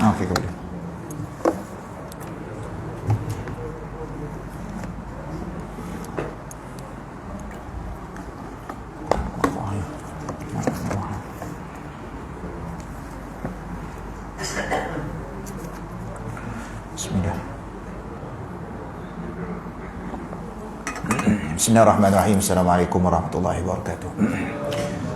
Okey, boleh. Bismillah. Bismillahirrahmanirrahim. Assalamualaikum warahmatullahi wabarakatuh.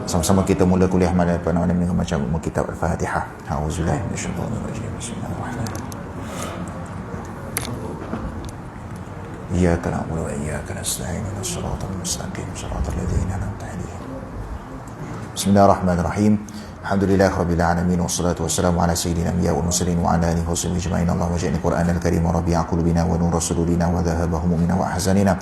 Sama-sama kita mula kuliah malam dengan macam kitab Al-Fatihah. A'udzubillahi minasyaitonir rajim. Bismillahirrahmanirrahim. Iyyaka na'budu wa iyyaka nasta'in. Ihdinas siratal mustaqim, siratal ladzina an'amta 'alaihim. Bismillahirrahmanirrahim. Alhamdulillahirabbil alamin wassalatu wassalamu ala sayyidina wal mursalin wa ala alihi wasahbihi ajma'in. Allahumma ja'alna Qur'anal karim rabi'a qulubina wa nur rasulina wa dhahaba humumina wa ahzanina.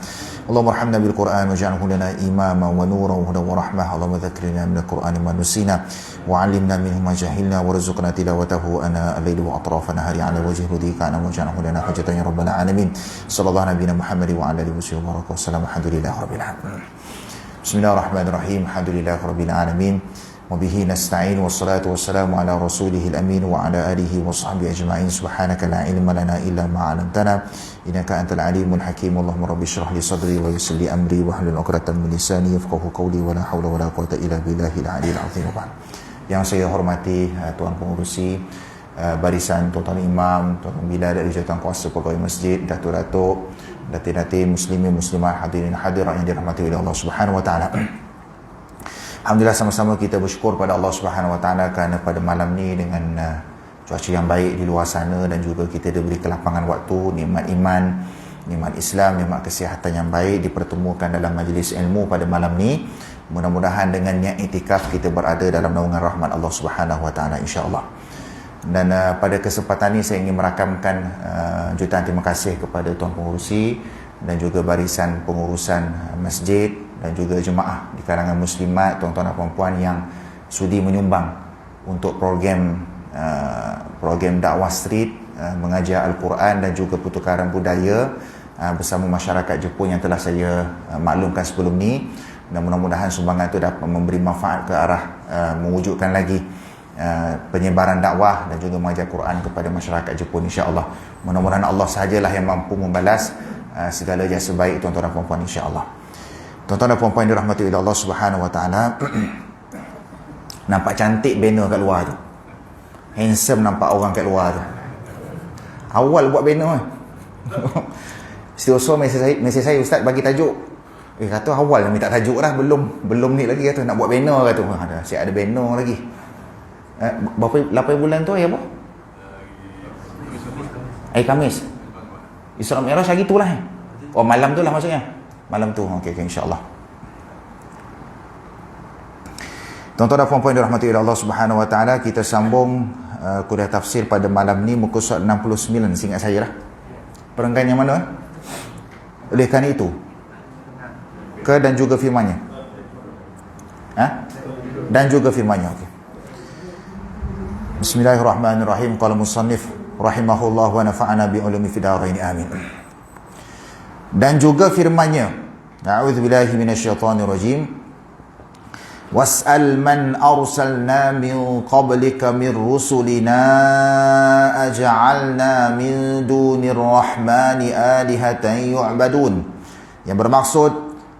Allahumma arhamna bil Qur'an waj'alhu lana imama wa nuran wa hudan wa rahmah. Allahumma dhakkirna min al-Qur'ani ma nusina wa 'allimna minhu ma jahilna warzuqna tilawatahu ana al-laili wa atrafa nahari 'ala wajhi hudika ana waj'alhu lana hujjatan ya rabbal alamin. Sallallahu nabiyana Muhammad wa ala alihi wa sallam. Alhamdulillahirabbil alamin. Bismillahirrahmanirrahim. Alhamdulillahirabbil alamin. وبه نستعين والصلاة والسلام على رسوله الأمين وعلى آله وصحبه أجمعين. سبحانك لا علم لنا إلا ما علمتنا إنك أنت العليم الحكيم. اللهم رب اشرح لي صدري ويسر لي أمري واحلل عقدة من لساني يفقهوا قولي ولا حول ولا قوة إلا بالله العلي العظيم. Yang saya hormati tuan pengurusi barisan, tuan-tuan imam, tuan-tuan Bilal dari jawatan kuasa pegawai masjid, datuk-datuk, datin-datin, muslimin, muslimat, hadirin hadirat yang dirahmati oleh Allah Subhanahu wa taala. Alhamdulillah, sama-sama kita bersyukur pada Allah Subhanahu Wa Taala kerana pada malam ni dengan cuaca yang baik di luar sana dan juga kita diberi kelapangan waktu, nikmat iman, nikmat Islam, nikmat kesihatan yang baik dipertemukan dalam majlis ilmu pada malam ni. Mudah-mudahan dengan niat iktikaf kita berada dalam naungan rahmat Allah Subhanahu Wa Taala, insya-Allah. Dan pada kesempatan ni saya ingin merakamkan jutaan terima kasih kepada tuan pengurusi dan juga barisan pengurusan masjid dan juga jemaah di kalangan muslimat, tuan-tuan dan puan-puan yang sudi menyumbang untuk program dakwah street, mengajar Al-Quran dan juga pertukaran budaya bersama masyarakat Jepun yang telah saya maklumkan sebelum ni. Dan mudah-mudahan sumbangan itu dapat memberi manfaat ke arah mewujudkan lagi penyebaran dakwah dan juga mengajar Quran kepada masyarakat Jepun, insya-Allah. Mudah-mudahan Allah sahajalah yang mampu membalas segala jasa baik tuan-tuan dan puan-puan, insya-Allah. Tuan-tuan dan puan-puan yang dirahmati oleh Allah Subhanahu Wa Taala, nampak cantik banner kat luar tu. Handsome nampak orang kat luar tu. Awal buat banner kan. Setiausaha mesej saya, ustaz bagi tajuk. Kata awal minta tajuk dah, belum ni lagi kata nak buat banner kata. Siap ada banner lagi. Berapa 8 bulan tu hari apa? Hari Khamis. Isra Mi'raj hari tu lah. Oh, malam tu lah maksudnya. Malam tu. Okey, insya-Allah. Tuan-tuan dan puan-puan dirahmati oleh Allah Subhanahu Wa Taala, kita sambung kuliah tafsir pada malam ni muka surat 69 seingat saya lah. Perenggan yang mana? Oleh kerana itu ke dan juga firman-Nya. Dan juga firman-Nya. Okey. Bismillahirrahmanirrahim. Qala musannif rahimahullah wa nafa'ana bi ulumi fid dharain amin. Dan juga firman-Nya, a'udzubillahi minasyaitonir rajim, was'al man arsalna min qablika min rusulina aj'alna min dunir rahmani alihatan yu'badun. Yang bermaksud,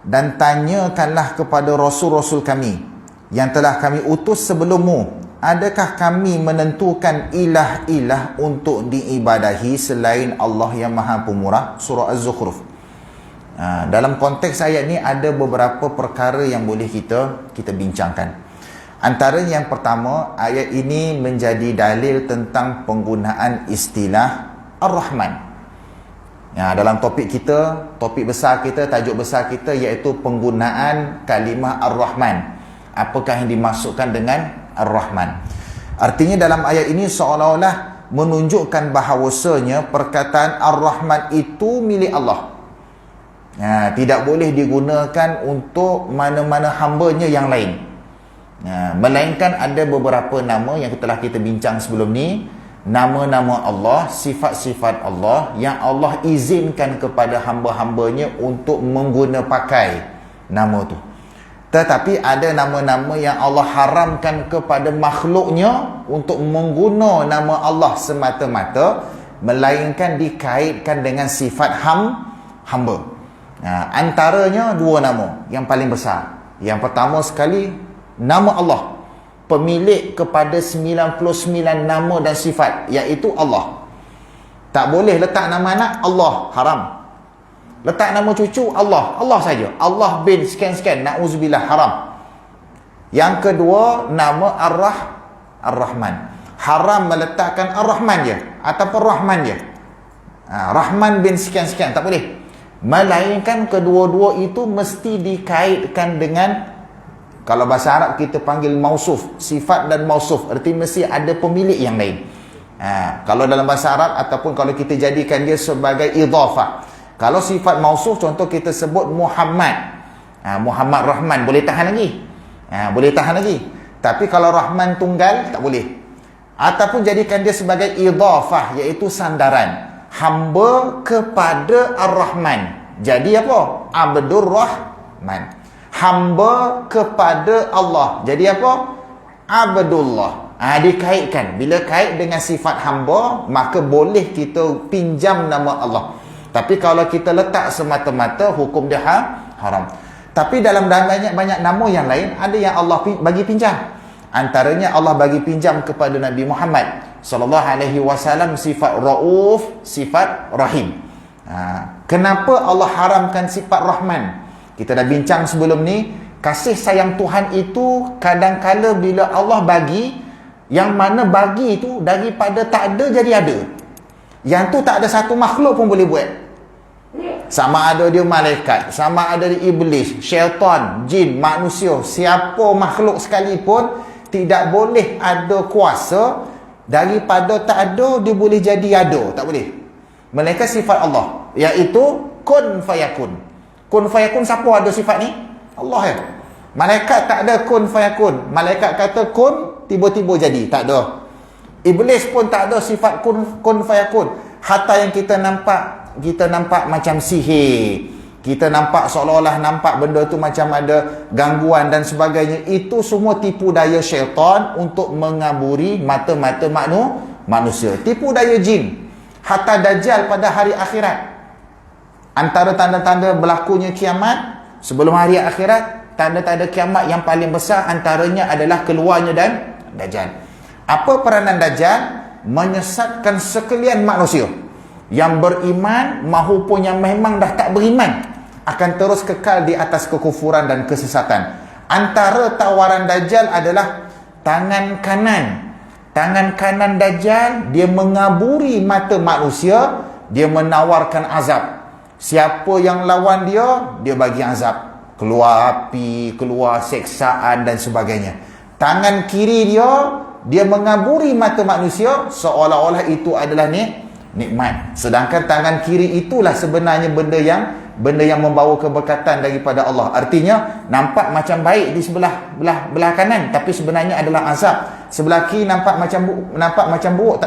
dan tanyakanlah kepada rasul-rasul kami yang telah kami utus sebelummu, adakah kami menentukan ilah-ilah untuk diibadahi selain Allah yang Maha Pemurah? Surah Az-Zukhruf. Dalam konteks ayat ni ada beberapa perkara yang boleh kita bincangkan. Antara yang pertama, ayat ini menjadi dalil tentang penggunaan istilah Ar-Rahman. Dalam topik besar kita, tajuk besar kita iaitu penggunaan kalimah Ar-Rahman. Apakah yang dimaksudkan dengan Ar-Rahman? Artinya dalam ayat ini seolah-olah menunjukkan bahawasanya perkataan Ar-Rahman itu milik Allah. Tidak boleh digunakan untuk mana-mana hamba-Nya yang lain. Melainkan ada beberapa nama yang telah kita bincang sebelum ni, nama-nama Allah, sifat-sifat Allah yang Allah izinkan kepada hamba-hamba-Nya untuk mengguna pakai nama tu. Tetapi ada nama-nama yang Allah haramkan kepada makhluknya untuk mengguna nama Allah semata-mata, melainkan dikaitkan dengan sifat hamba. Antaranya dua nama yang paling besar. Yang pertama sekali, nama Allah, pemilik kepada 99 nama dan sifat, iaitu Allah. Tak boleh letak nama anak Allah, haram. Letak nama cucu Allah, Allah saja. Allah bin sekian-sekian, na'udzubillah, haram. Yang kedua, nama Ar-Rahman. Haram meletakkan Ar-Rahman je ataupun Rahman je. Rahman bin sekian-sekian, tak boleh. Melainkan kedua-dua itu mesti dikaitkan dengan, kalau bahasa Arab kita panggil mausuf, sifat dan mausuf, erti mesti ada pemilik yang lain. Kalau dalam bahasa Arab, ataupun kalau kita jadikan dia sebagai idhafah. Kalau sifat mausuf, contoh kita sebut Muhammad, Muhammad Rahman, boleh tahan lagi, boleh tahan lagi. Tapi kalau Rahman tunggal, tak boleh. Ataupun jadikan dia sebagai idhafah, iaitu sandaran, hamba kepada Ar-Rahman. Jadi apa? Abdur Rahman. Hamba kepada Allah. Jadi apa? Abdullah. Dikaitkan. Bila kait dengan sifat hamba, maka boleh kita pinjam nama Allah. Tapi kalau kita letak semata-mata, hukum dia haram. Tapi dalam banyak nama yang lain, ada yang Allah bagi pinjam. Antaranya Allah bagi pinjam kepada Nabi Muhammad sallallahu alaihi wasallam sifat Rauf, sifat Rahim. Kenapa Allah haramkan sifat Rahman? Kita dah bincang sebelum ni, kasih sayang Tuhan itu kadang-kala bila Allah bagi, yang mana bagi itu daripada tak ada jadi ada. Yang tu tak ada satu makhluk pun boleh buat. Sama ada dia malaikat, sama ada dia iblis, syaitan, jin, manusia, siapa makhluk sekalipun tidak boleh ada kuasa daripada tak ada dia boleh jadi ada, tak boleh. Melainkan sifat Allah, iaitu kun fayakun. Kun fayakun, siapa ada sifat ni? Allah ya. Malaikat tak ada kun fayakun. Malaikat kata kun, tiba-tiba jadi, tak ada. Iblis pun tak ada sifat kun fayakun. Hatta yang kita nampak macam sihir, kita nampak seolah-olah nampak benda tu macam ada gangguan dan sebagainya, itu semua tipu daya syaitan untuk mengaburi mata-mata manusia. Tipu daya jin. Hatta Dajjal pada hari akhirat, antara tanda-tanda berlakunya kiamat sebelum hari akhirat, tanda-tanda kiamat yang paling besar antaranya adalah keluarnya dan Dajjal. Apa peranan Dajjal? Menyesatkan sekalian manusia. Yang beriman maupun yang memang dah tak beriman akan terus kekal di atas kekufuran dan kesesatan. Antara tawaran Dajjal adalah tangan kanan. Tangan kanan Dajjal, dia mengaburi mata manusia, dia menawarkan azab. Siapa yang lawan dia, dia bagi azab. Keluar api, keluar seksaan dan sebagainya. Tangan kiri dia mengaburi mata manusia seolah-olah itu adalah nikmat. Sedangkan tangan kiri itulah sebenarnya benda yang membawa keberkatan daripada Allah. Artinya nampak macam baik di belah kanan, tapi sebenarnya adalah azab. Sebelah kiri nampak macam buruk,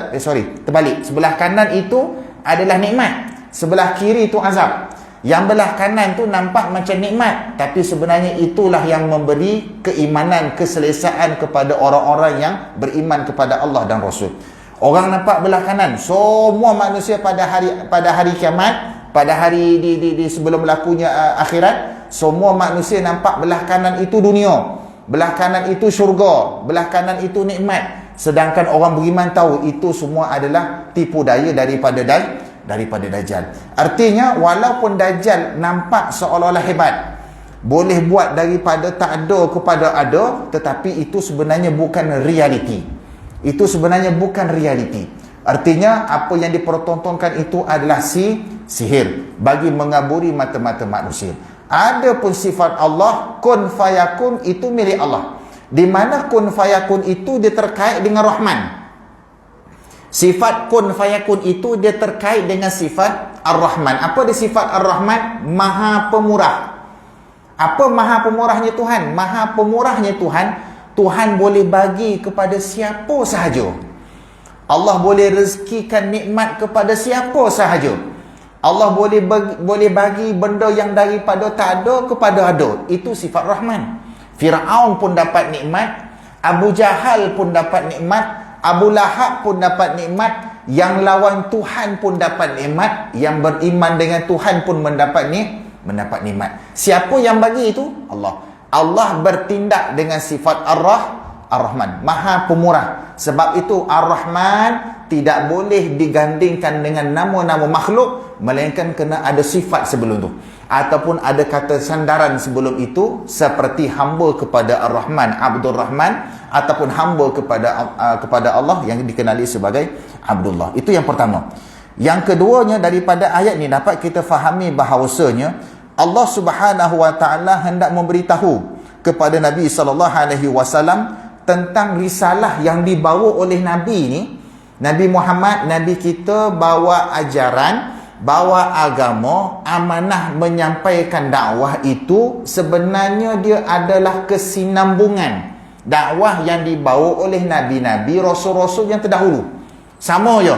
terbalik. Sebelah kanan itu adalah nikmat, sebelah kiri itu azab. Yang belah kanan tu nampak macam nikmat, tapi sebenarnya itulah yang memberi keimanan, keselesaan kepada orang-orang yang beriman kepada Allah dan Rasul. Orang nampak belah kanan, semua manusia pada hari kiamat, pada hari di sebelum berlakunya akhirat, semua manusia nampak belah kanan itu dunia, belah kanan itu syurga, belah kanan itu nikmat. Sedangkan orang beriman tahu itu semua adalah tipu daya daripada Dajjal. Artinya walaupun Dajjal nampak seolah-olah hebat, boleh buat daripada tak ada kepada ada, tetapi itu sebenarnya bukan realiti. Itu sebenarnya bukan realiti. Artinya apa yang dipertontonkan itu adalah sihir bagi mengaburi mata-mata manusia. Adapun sifat Allah kun fayakun itu milik Allah. Di mana kun fayakun itu dia terkait dengan Rahman. Sifat kun fayakun itu dia terkait dengan sifat Ar-Rahman. Apa dia sifat Ar-Rahman? Maha pemurah. Apa maha pemurahnya Tuhan? Maha pemurahnya Tuhan boleh bagi kepada siapa sahaja. Allah boleh rezekikan nikmat kepada siapa sahaja. Allah boleh bagi benda yang daripada tak ada kepada ada. Itu sifat Rahman. Fir'aun pun dapat nikmat, Abu Jahal pun dapat nikmat, Abu Lahab pun dapat nikmat, yang lawan Tuhan pun dapat nikmat, yang beriman dengan Tuhan pun mendapat nikmat. Siapa yang bagi itu? Allah. Allah bertindak dengan sifat Ar-Rahman, Maha Pemurah. Sebab itu Ar-Rahman tidak boleh digandingkan dengan nama-nama makhluk, melainkan kena ada sifat sebelum tu, ataupun ada kata sandaran sebelum itu, seperti hamba kepada Ar-Rahman, Abdur Rahman, ataupun hamba kepada Allah yang dikenali sebagai Abdullah. Itu yang pertama. Yang keduanya, daripada ayat ni dapat kita fahami bahawasanya Allah Subhanahu wa taala hendak memberitahu kepada Nabi sallallahu alaihi wasallam tentang risalah yang dibawa oleh Nabi ni. Nabi Muhammad, Nabi kita bawa ajaran, bawa agama, amanah menyampaikan dakwah itu sebenarnya dia adalah kesinambungan dakwah yang dibawa oleh Nabi-Nabi, Rasul-Rasul yang terdahulu. Sama je.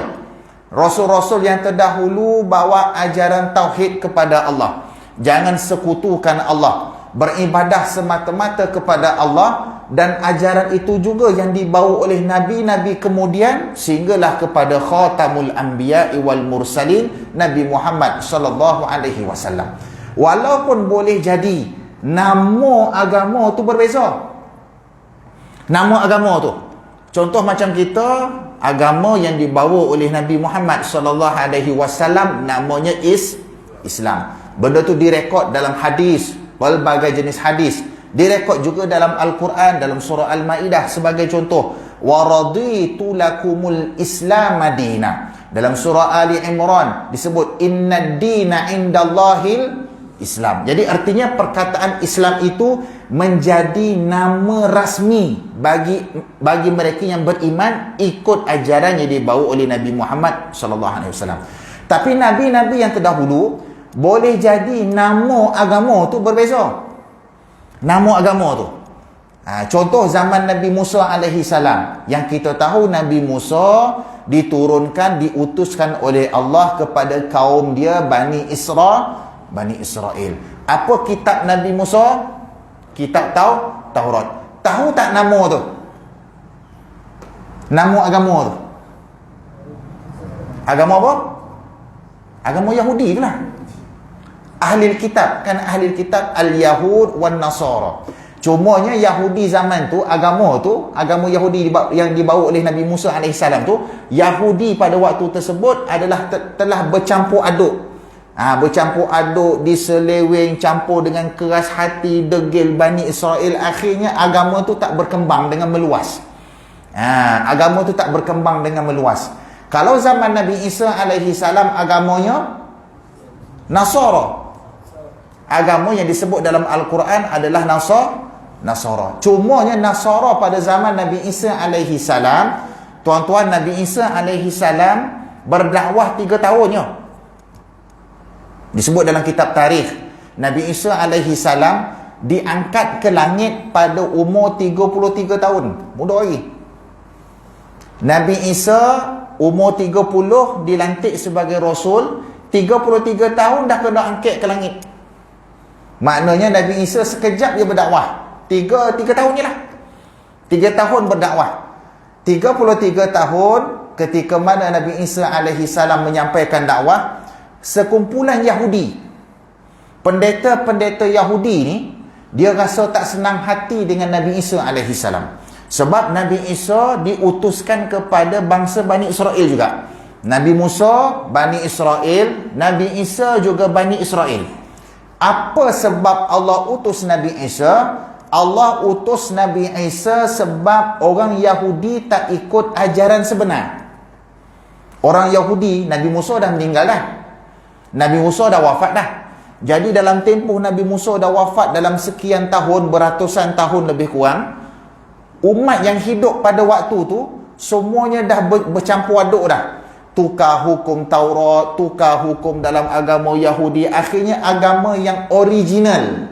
Rasul-Rasul yang terdahulu bawa ajaran tauhid kepada Allah. Jangan sekutukan Allah. Beribadah semata-mata kepada Allah. Dan ajaran itu juga yang dibawa oleh Nabi-Nabi kemudian, sehinggalah kepada Khatamul Anbiya'i wal Mursalin, Nabi Muhammad sallallahu alaihi wasallam. Walaupun boleh jadi nama agama tu berbeza. Nama agama tu, contoh macam kita, agama yang dibawa oleh Nabi Muhammad sallallahu alaihi wasallam namanya Islam. Benda tu direkod dalam hadis, pelbagai jenis hadis. Direkod juga dalam Al-Quran, dalam surah Al-Ma'idah sebagai contoh. وَرَضِيتُ لَكُمُ الْإِسْلَامَ دِينًا. Dalam surah Ali Imran disebut Inna ad-dina indallahil Islam. Jadi artinya perkataan Islam itu menjadi nama rasmi bagi mereka yang beriman ikut ajaran yang dibawa oleh Nabi Muhammad sallallahu alaihi wasallam. Tapi nabi-nabi yang terdahulu boleh jadi nama agama tu berbeza. Nama agama tu. Contoh zaman Nabi Musa alaihi salam, yang kita tahu Nabi Musa diutuskan oleh Allah kepada kaum dia Bani Israel. Apa kitab Nabi Musa? Kitab Taurat. Tahu tak nama tu? Nama agama tu. Agama apa? Agama Yahudi tu lah. Ahli kitab, kan ahli kitab Al-Yahud wan Nasara. Cumanya Yahudi zaman tu, agama Yahudi yang dibawa oleh Nabi Musa AS tu, Yahudi pada waktu tersebut adalah telah bercampur aduk. Bercampur aduk, diseleweng, campur dengan keras hati, degil Bani Israel. Akhirnya agama tu tak berkembang dengan meluas. Agama tu tak berkembang dengan meluas. Kalau zaman Nabi Isa AS, agamanya Nasara. Agama yang disebut dalam Al-Quran adalah Nasara. Cumanya Nasara pada zaman Nabi Isa alaihi salam, tuan-tuan, Nabi Isa alaihi salam berdakwah 3 tahunnya. Disebut dalam kitab tarikh, Nabi Isa alaihi salam diangkat ke langit pada umur 33 tahun. Muda lagi. Nabi Isa umur 30 dilantik sebagai Rasul, 33 tahun dah kena angkat ke langit. Maknanya Nabi Isa sekejap dia berdakwah. 3 tahun je lah. 3 tahun berdakwah. 33 tahun ketika mana Nabi Isa alaihi salam menyampaikan dakwah, sekumpulan Yahudi, pendeta-pendeta Yahudi ni, dia rasa tak senang hati dengan Nabi Isa alaihi salam. Sebab Nabi Isa diutuskan kepada bangsa Bani Israel juga. Nabi Musa Bani Israel, Nabi Isa juga Bani Israel. Apa sebab Allah utus Nabi Isa? Allah utus Nabi Isa sebab orang Yahudi tak ikut ajaran sebenar. Orang Yahudi, Nabi Musa dah meninggal dah. Nabi Musa dah wafat dah. Jadi dalam tempoh Nabi Musa dah wafat dalam sekian tahun, beratusan tahun lebih kurang, umat yang hidup pada waktu tu semuanya dah bercampur aduk dah. Tukar hukum Taurat, tukar hukum dalam agama Yahudi. Akhirnya agama yang original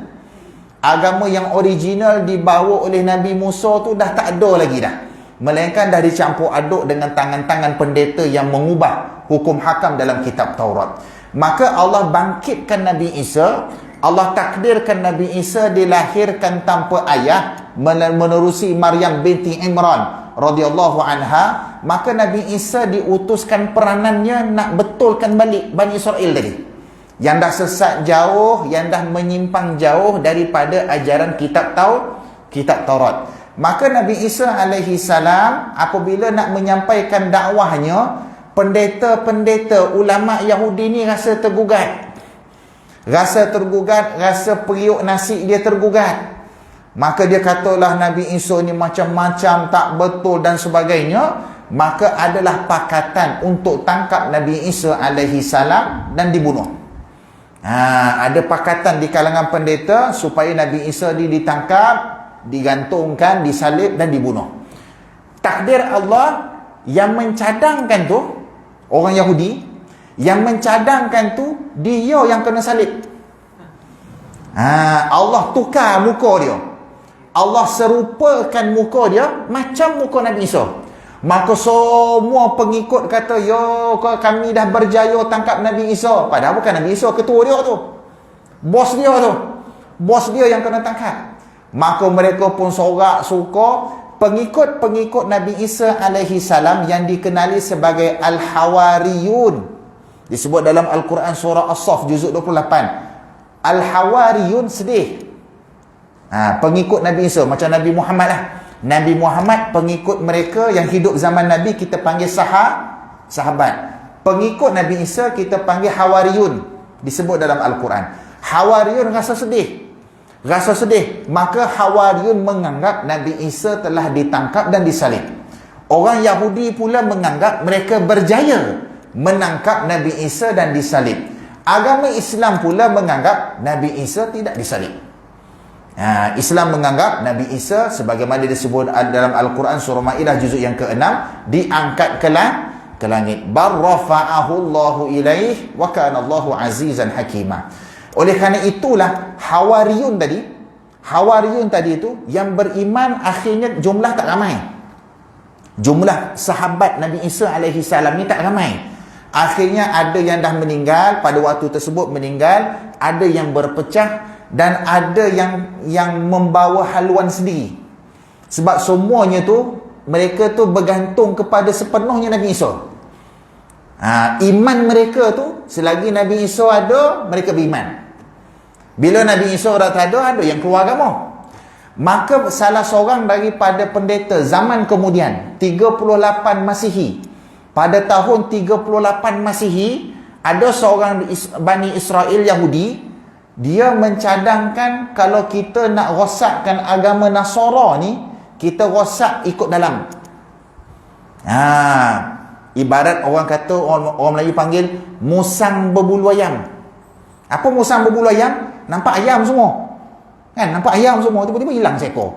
dibawa oleh Nabi Musa tu dah tak ada lagi dah. Melainkan dah dicampur aduk dengan tangan-tangan pendeta yang mengubah hukum hakam dalam kitab Taurat. Maka Allah bangkitkan Nabi Isa Allah takdirkan Nabi Isa dilahirkan tanpa ayah menerusi Maryam binti Imran radhiyallahu anha, maka Nabi Isa diutuskan peranannya nak betulkan balik Bani Israel tadi, yang dah sesat jauh, yang dah menyimpang jauh daripada ajaran kitab Taurat. Maka Nabi Isa alaihi salam apabila nak menyampaikan dakwahnya, pendeta-pendeta ulama Yahudi ni rasa tergugat, rasa periuk nasi dia tergugat. Maka dia katalah Nabi Isa ni macam-macam, tak betul dan sebagainya. Maka adalah pakatan untuk tangkap Nabi Isa alaihi salam dan dibunuh. Ada pakatan di kalangan pendeta supaya Nabi Isa ditangkap, digantungkan, disalib dan dibunuh. Takdir Allah yang mencadangkan tu, orang Yahudi yang mencadangkan tu, dia yang kena salib. Allah tukar muka dia, Allah serupakan muka dia macam muka Nabi Isa. Maka semua pengikut kata, yo kami dah berjaya tangkap Nabi Isa. Padahal bukan Nabi Isa, ketua dia tu, bos dia yang kena tangkap. Maka mereka pun sorak suka. Pengikut-pengikut Nabi Isa alaihi salam yang dikenali sebagai Al-Hawariyun, disebut dalam Al-Quran surah As-Saff juzuk 28. Al-Hawariyun sedih. Pengikut Nabi Isa macam Nabi Muhammad lah. Nabi Muhammad, pengikut mereka yang hidup zaman Nabi kita panggil sahabat. Pengikut Nabi Isa kita panggil Hawariyun, disebut dalam Al-Quran. Hawariyun rasa sedih. Maka Hawariyun menganggap Nabi Isa telah ditangkap dan disalib. Orang Yahudi pula menganggap mereka berjaya menangkap Nabi Isa dan disalib. Agama Islam pula menganggap Nabi Isa tidak disalib. Islam menganggap Nabi Isa sebagaimana disebut dalam Al-Quran surah Maidah juzuk yang ke-6, diangkat ke langit. Bar rafa'ahu Allahu ilaih wa kana Allahu azizan hakima. Oleh kerana itulah Hawariyun tadi itu yang beriman akhirnya jumlah tak ramai. Jumlah sahabat Nabi Isa alaihi salam ni tak ramai. Akhirnya ada yang dah meninggal pada waktu tersebut, meninggal, ada yang berpecah dan ada yang membawa haluan sendiri. Sebab semuanya tu mereka tu bergantung kepada sepenuhnya Nabi Isa. Iman mereka tu selagi Nabi Isa ada, mereka beriman. Bila Nabi Isa dah tak ada yang keluar agama. Maka salah seorang daripada pendeta zaman kemudian 38 Masihi, pada tahun 38 Masihi, ada seorang Bani Israel Yahudi, dia mencadangkan kalau kita nak rosakkan agama Nasara ni, kita rosak ikut dalam. Ibarat orang kata, orang Melayu panggil musang berbulu ayam. Apa musang berbulu ayam? Nampak ayam semua, kan? Nampak ayam semua, tiba-tiba hilang seekor.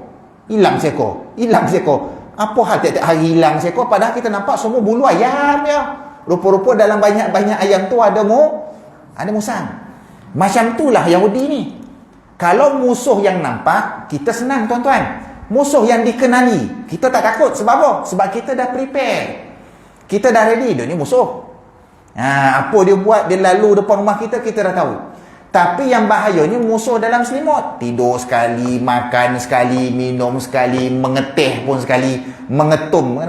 Apa hal tiap-tiap hari hilang seekor, padahal kita nampak semua bulu ayam ya. Rupa-rupa dalam banyak-banyak ayam tu ada musang. Macam itulah Yahudi ni. Kalau musuh yang nampak, kita senang tuan-tuan. Musuh yang dikenali, kita tak takut. Sebab apa? Sebab kita dah prepare, kita dah ready. Dia ni musuh. Apa dia buat, dia lalu depan rumah kita dah tahu. Tapi yang bahayanya musuh dalam selimut. Tidur sekali, makan sekali, minum sekali, mengetih pun sekali, mengetum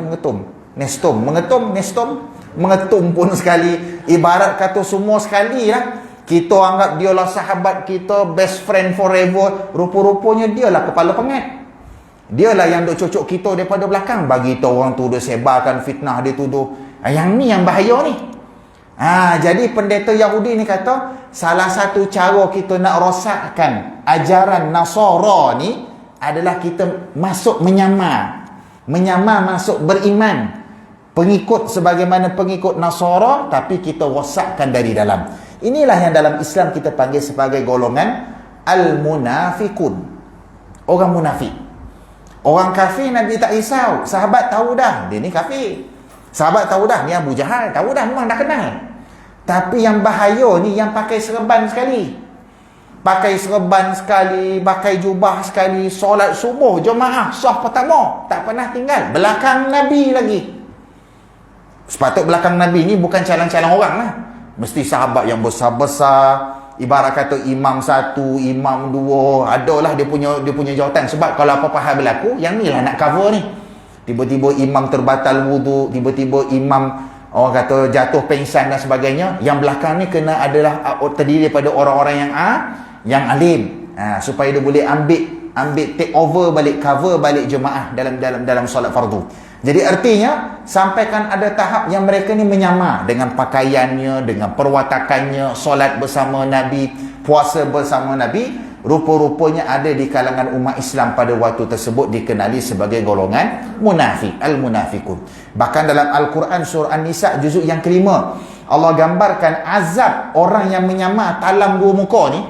pun sekali. Ibarat kata semua sekali lah. Kita anggap dia lah sahabat kita, best friend forever. Rupa-rupanya dia lah kepala pengat. Dia lah yang duk cocok kita daripada belakang. Bagi tahu orang tu, dia sebarkan fitnah, dia tuduh. Yang ni yang bahaya ni. Jadi pendeta Yahudi ni kata, salah satu cara kita nak rosakkan ajaran Nasara ni adalah kita masuk menyamar masuk beriman, pengikut sebagaimana pengikut Nasara, tapi kita rosakkan dari dalam. Inilah yang dalam Islam kita panggil sebagai golongan al-munafiqun, orang munafik. Orang kafir Nabi tak risau, sahabat tahu dah dia ni kafir. Sahabat tahu dah ni Abu Jahal, tahu dah, memang dah kenal. Tapi yang bahaya ni yang pakai serban sekali, pakai jubah sekali, solat subuh jemaah sah pertama, tak pernah tinggal, belakang Nabi lagi. Sepatut belakang Nabi ni bukan calon-calon orang lah, mesti sahabat yang besar-besar, ibarat kata imam satu, imam dua, adalah dia punya jawatan. Sebab kalau apa-apa hal berlaku, yang ni lah nak cover ni. Tiba-tiba imam terbatal wudu, tiba-tiba imam orang kata jatuh pengsan dan sebagainya, yang belakang ni kena adalah terdiri daripada orang-orang yang alim, supaya dia boleh ambil take over balik, cover balik jemaah dalam solat fardu. Jadi artinya sampaikan ada tahap yang mereka ni menyamar dengan pakaiannya, dengan perwatakannya, solat bersama Nabi, puasa bersama Nabi. Rupa-rupanya ada di kalangan umat Islam pada waktu tersebut dikenali sebagai golongan munafik, al-munafikun. Bahkan dalam Al-Quran surah An-Nisa juzuk yang kelima, Allah gambarkan azab orang yang menyamar talam dua muka ni,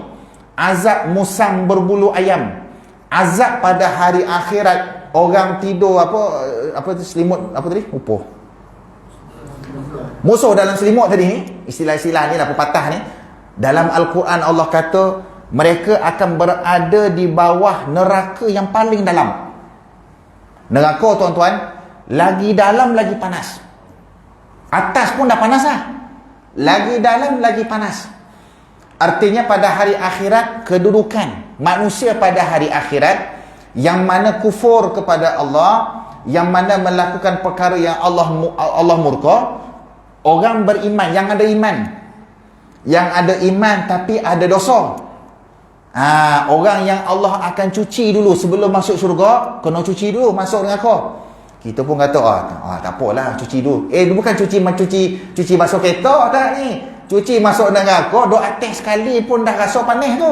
azab musang berbulu ayam, azab pada hari akhirat. Orang tidur apa tu, selimut apa tadi? Upuh. Musuh dalam selimut tadi ni, istilah-istilah ni lah, pepatah ni. Dalam Al-Quran Allah kata mereka akan berada di bawah neraka yang paling dalam. Neraka tuan-tuan, lagi dalam lagi panas. Atas pun dah panas lah. Lagi dalam lagi panas. Artinya pada hari akhirat, kedudukan manusia pada hari akhirat yang mana kufur kepada Allah, yang mana melakukan perkara yang Allah murka, orang beriman, yang ada iman tapi ada dosa. Orang yang Allah akan cuci dulu sebelum masuk syurga, kena cuci dulu masuk neraka. Kita pun kata tak apalah, cuci dulu. Bukan cuci masuk kereta tak ni. Cuci masuk neraka, duk atas sekali pun dah rasa panas tu.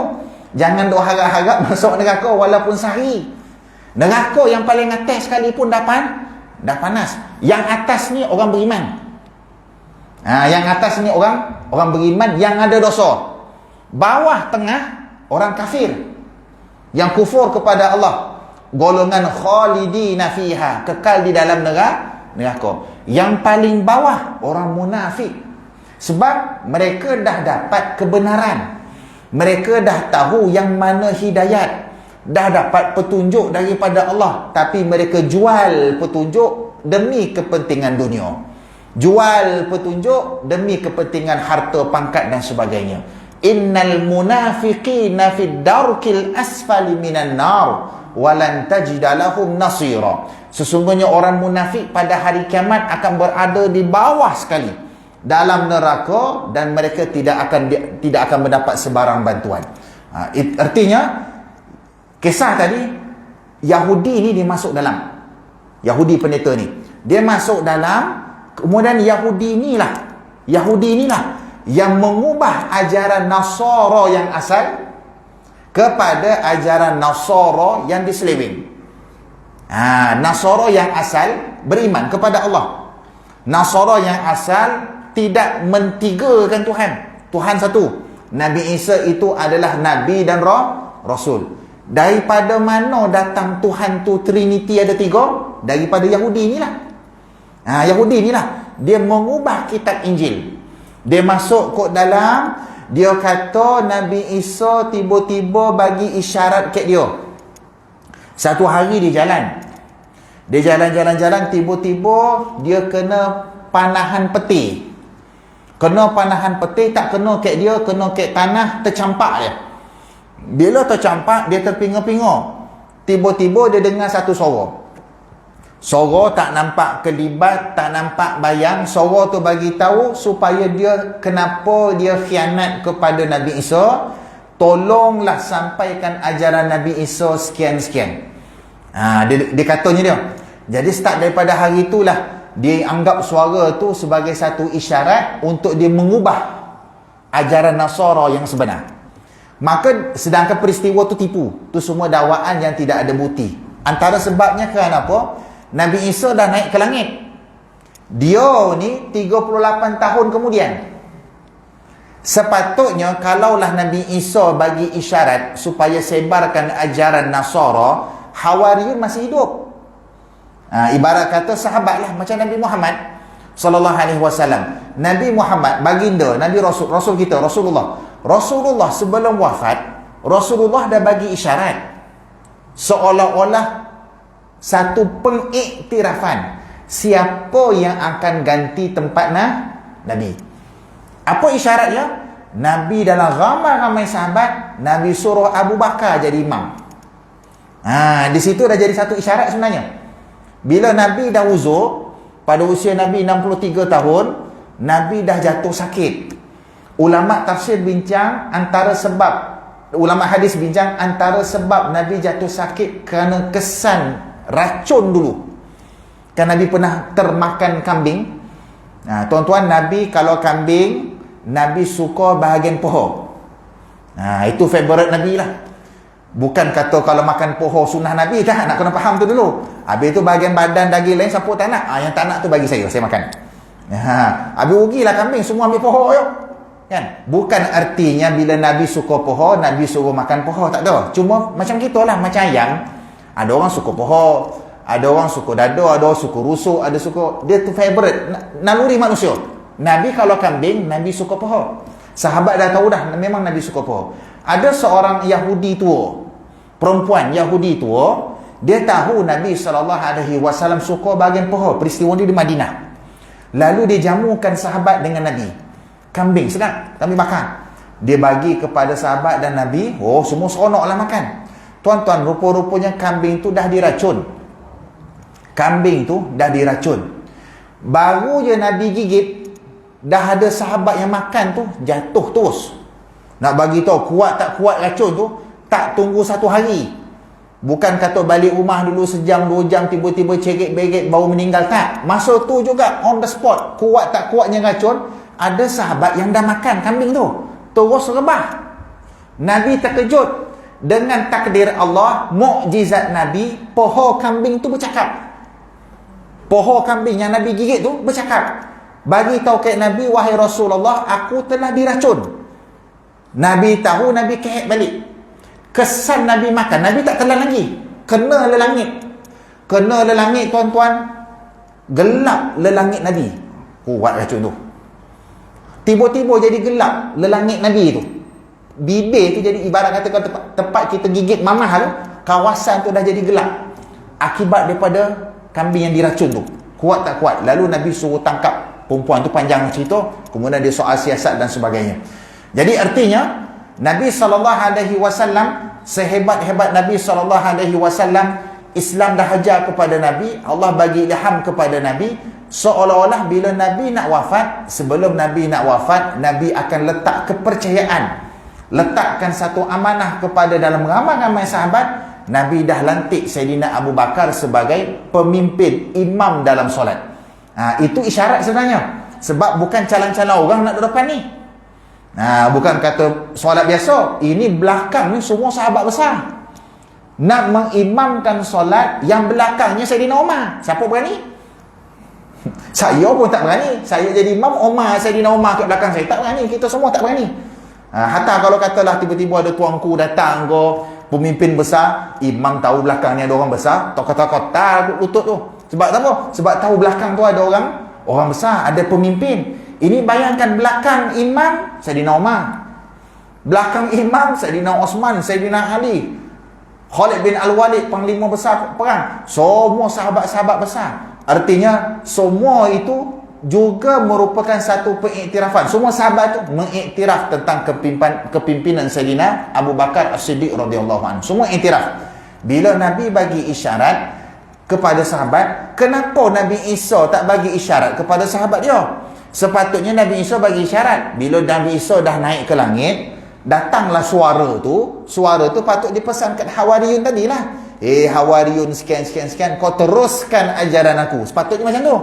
Jangan duk harap-harap masuk neraka walaupun sehari. Neraka yang paling atas sekali pun dah panas. Yang atas ni orang beriman. Yang atas ni orang beriman yang ada dosa. Bawah tengah orang kafir yang kufur kepada Allah. Golongan khalidina fiha, kekal di dalam neraka. Yang paling bawah orang munafik. Sebab mereka dah dapat kebenaran. Mereka dah tahu yang mana hidayat. Dah dapat petunjuk daripada Allah, tapi mereka jual petunjuk demi kepentingan dunia. Jual petunjuk demi kepentingan harta, pangkat dan sebagainya. Innal munafiqina fid darkil asfali minan nar walan tajida lahum nasira. Sesungguhnya orang munafik pada hari kiamat akan berada di bawah sekali dalam neraka, dan mereka tidak akan mendapat sebarang bantuan. Artinya kisah tadi, Yahudi ni dia masuk dalam, Yahudi pendeta ni dia masuk dalam, kemudian Yahudi inilah yang mengubah ajaran Nasara yang asal kepada ajaran Nasara yang diseleweng. Nasara yang asal beriman kepada Allah. Nasara yang asal tidak mentigakan Tuhan satu. Nabi Isa itu adalah Nabi dan Rasul. Daripada mana datang Tuhan tu Trinity ada 3? Daripada Yahudi inilah. Yahudi inilah dia mengubah kitab Injil. Dia masuk kot dalam, dia kata Nabi Isa tiba-tiba bagi isyarat kat dia. Satu hari dia jalan, tiba-tiba dia kena panahan peti. Kena panahan peti, tak kena kat dia, kena kat tanah, tercampak dia. Bila tercampak, dia terpinga-pinga. Tiba-tiba dia dengar satu suara. Suara tak nampak kelibat, tak nampak bayang. Suara tu bagi tahu supaya dia, kenapa dia khianat kepada Nabi Isa. Tolonglah sampaikan ajaran Nabi Isa sekian-sekian. Dia katanya dia. Jadi start daripada hari itulah dia anggap suara tu sebagai satu isyarat untuk dia mengubah ajaran Nasara yang sebenar. Maka sedangkan peristiwa tu tipu, tu semua dakwaan yang tidak ada bukti. Antara sebabnya kerana apa? Nabi Isa dah naik ke langit. Dia ni 38 tahun kemudian. Sepatutnya kalaulah Nabi Isa bagi isyarat supaya sebarkan ajaran Nasara, Hawariyun masih hidup. Ibarat kata sahabat lah, macam Nabi Muhammad sallallahu alaihi wasallam. Nabi Muhammad, baginda, Nabi Rasul kita, Rasulullah sebelum wafat, Rasulullah dah bagi isyarat seolah-olah satu pengiktirafan siapa yang akan ganti tempat Nabi. Apa isyaratnya? Nabi dalam ramai-ramai sahabat, Nabi suruh Abu Bakar jadi imam. Di situ dah jadi satu isyarat sebenarnya. Bila Nabi dah uzur, pada usia Nabi 63 tahun, Nabi dah jatuh sakit. Ulama tafsir bincang antara sebab, ulama hadis bincang antara sebab Nabi jatuh sakit kerana kesan racun dulu. Kan Nabi pernah termakan kambing. Tuan-tuan, Nabi kalau kambing, Nabi suka bahagian poho. Itu favourite Nabi lah. Bukan kata kalau makan poho sunnah Nabi, tak nak kena faham tu dulu. Habis tu bahagian badan daging lain siapa tak nak, yang tak nak tu bagi saya makan. Habis rugilah kambing semua ambil poho yuk. Kan? Bukan artinya bila Nabi suka poho, Nabi suruh makan poho, tak ada. Cuma macam gitulah, macam ayam. Ada orang suka poho, ada orang suka dada, ada orang suka rusuk, ada suka, dia tu favourite naluri manusia. Nabi kalau kambing, Nabi suka poho. Sahabat dah tahu dah, memang Nabi suka poho. Ada seorang Yahudi tua, perempuan Yahudi tua, dia tahu Nabi SAW suka bahagian poho. Peristiwa ni di Madinah. Lalu dia jamukan sahabat dengan Nabi. Kambing sedap, kambing bakar. Dia bagi kepada sahabat dan Nabi. Semua seronoklah makan. Tuan-tuan, rupa-rupanya kambing tu dah diracun. Kambing tu dah diracun. Baru je Nabi gigit, dah ada sahabat yang makan tu jatuh terus. Nak bagi tahu kuat tak kuat racun tu, tak tunggu 1 hari. Bukan kata balik rumah dulu sejam 2 jam tiba-tiba cerit-berit baru meninggal, tak. Masa tu juga on the spot, kuat tak kuatnya racun, ada sahabat yang dah makan kambing tu, terus rebah. Nabi terkejut. Dengan takdir Allah, mukjizat Nabi, poho kambing tu bercakap. Poho kambing yang Nabi gigit tu bercakap. Bagi tahu kat Nabi, wahai Rasulullah, aku telah diracun. Nabi tahu, Nabi kehek balik. Kesan Nabi makan, Nabi tak telan lagi. Kena lelangit. Kena lelangit, tuan-tuan. Gelap lelangit Nabi. Kuat racun tu. Tiba-tiba jadi gelap lelangit Nabi tu. Bibir tu jadi ibarat kata tempat kita gigit mamah tu, kawasan tu dah jadi gelap. Akibat daripada kambing yang diracun tu. Kuat tak kuat. Lalu Nabi suruh tangkap perempuan tu, panjang cerita. Kemudian dia soal siasat dan sebagainya. Jadi artinya Nabi SAW, sehebat-hebat Nabi SAW, Islam dah hajar kepada Nabi, Allah bagi ilham kepada Nabi, seolah-olah bila Nabi nak wafat, sebelum Nabi nak wafat, Nabi akan letak kepercayaan, letakkan satu amanah kepada dalam ramai-ramai sahabat. Nabi dah lantik Sayyidina Abu Bakar sebagai pemimpin, imam dalam solat. Itu isyarat sebenarnya. Sebab bukan calon-calon orang nak duduk depan ni. Bukan kata solat biasa. Ini belakang ni semua sahabat besar. Nak mengimamkan solat yang belakangnya Sayyidina Umar. Siapa berani? Saya pun tak berani. Saya jadi imam, Sayyidina Umar kat belakang saya, tak berani. Kita semua tak berani. Hatta kalau katalah tiba-tiba ada tuanku datang ke, pemimpin besar, imam tahu belakang ni ada orang besar, tak kata tak lutut tu. Sebab apa? Sebab tahu belakang tu ada orang besar, ada pemimpin. Ini bayangkan, belakang imam Sayyidina Umar, belakang imam Sayyidina Osman, Sayyidina Ali, Khalid bin Al-Walid, panglima besar perang, semua sahabat-sahabat besar. Artinya semua itu juga merupakan satu pengiktirafan. Semua sahabat tu mengiktiraf tentang kepimpinan Sayyidina Abu Bakar As-Siddiq radhiyallahu anhu. Semua iktiraf. Bila Nabi bagi isyarat kepada sahabat, kenapa Nabi Isa tak bagi isyarat kepada sahabat dia? Sepatutnya Nabi Isa bagi isyarat. Bila Nabi Isa dah naik ke langit, datanglah suara tu. Suara tu patut dipesan kat Hawariyun tadilah. Hawariyun sekian, kau teruskan ajaran aku. Sepatutnya macam tu.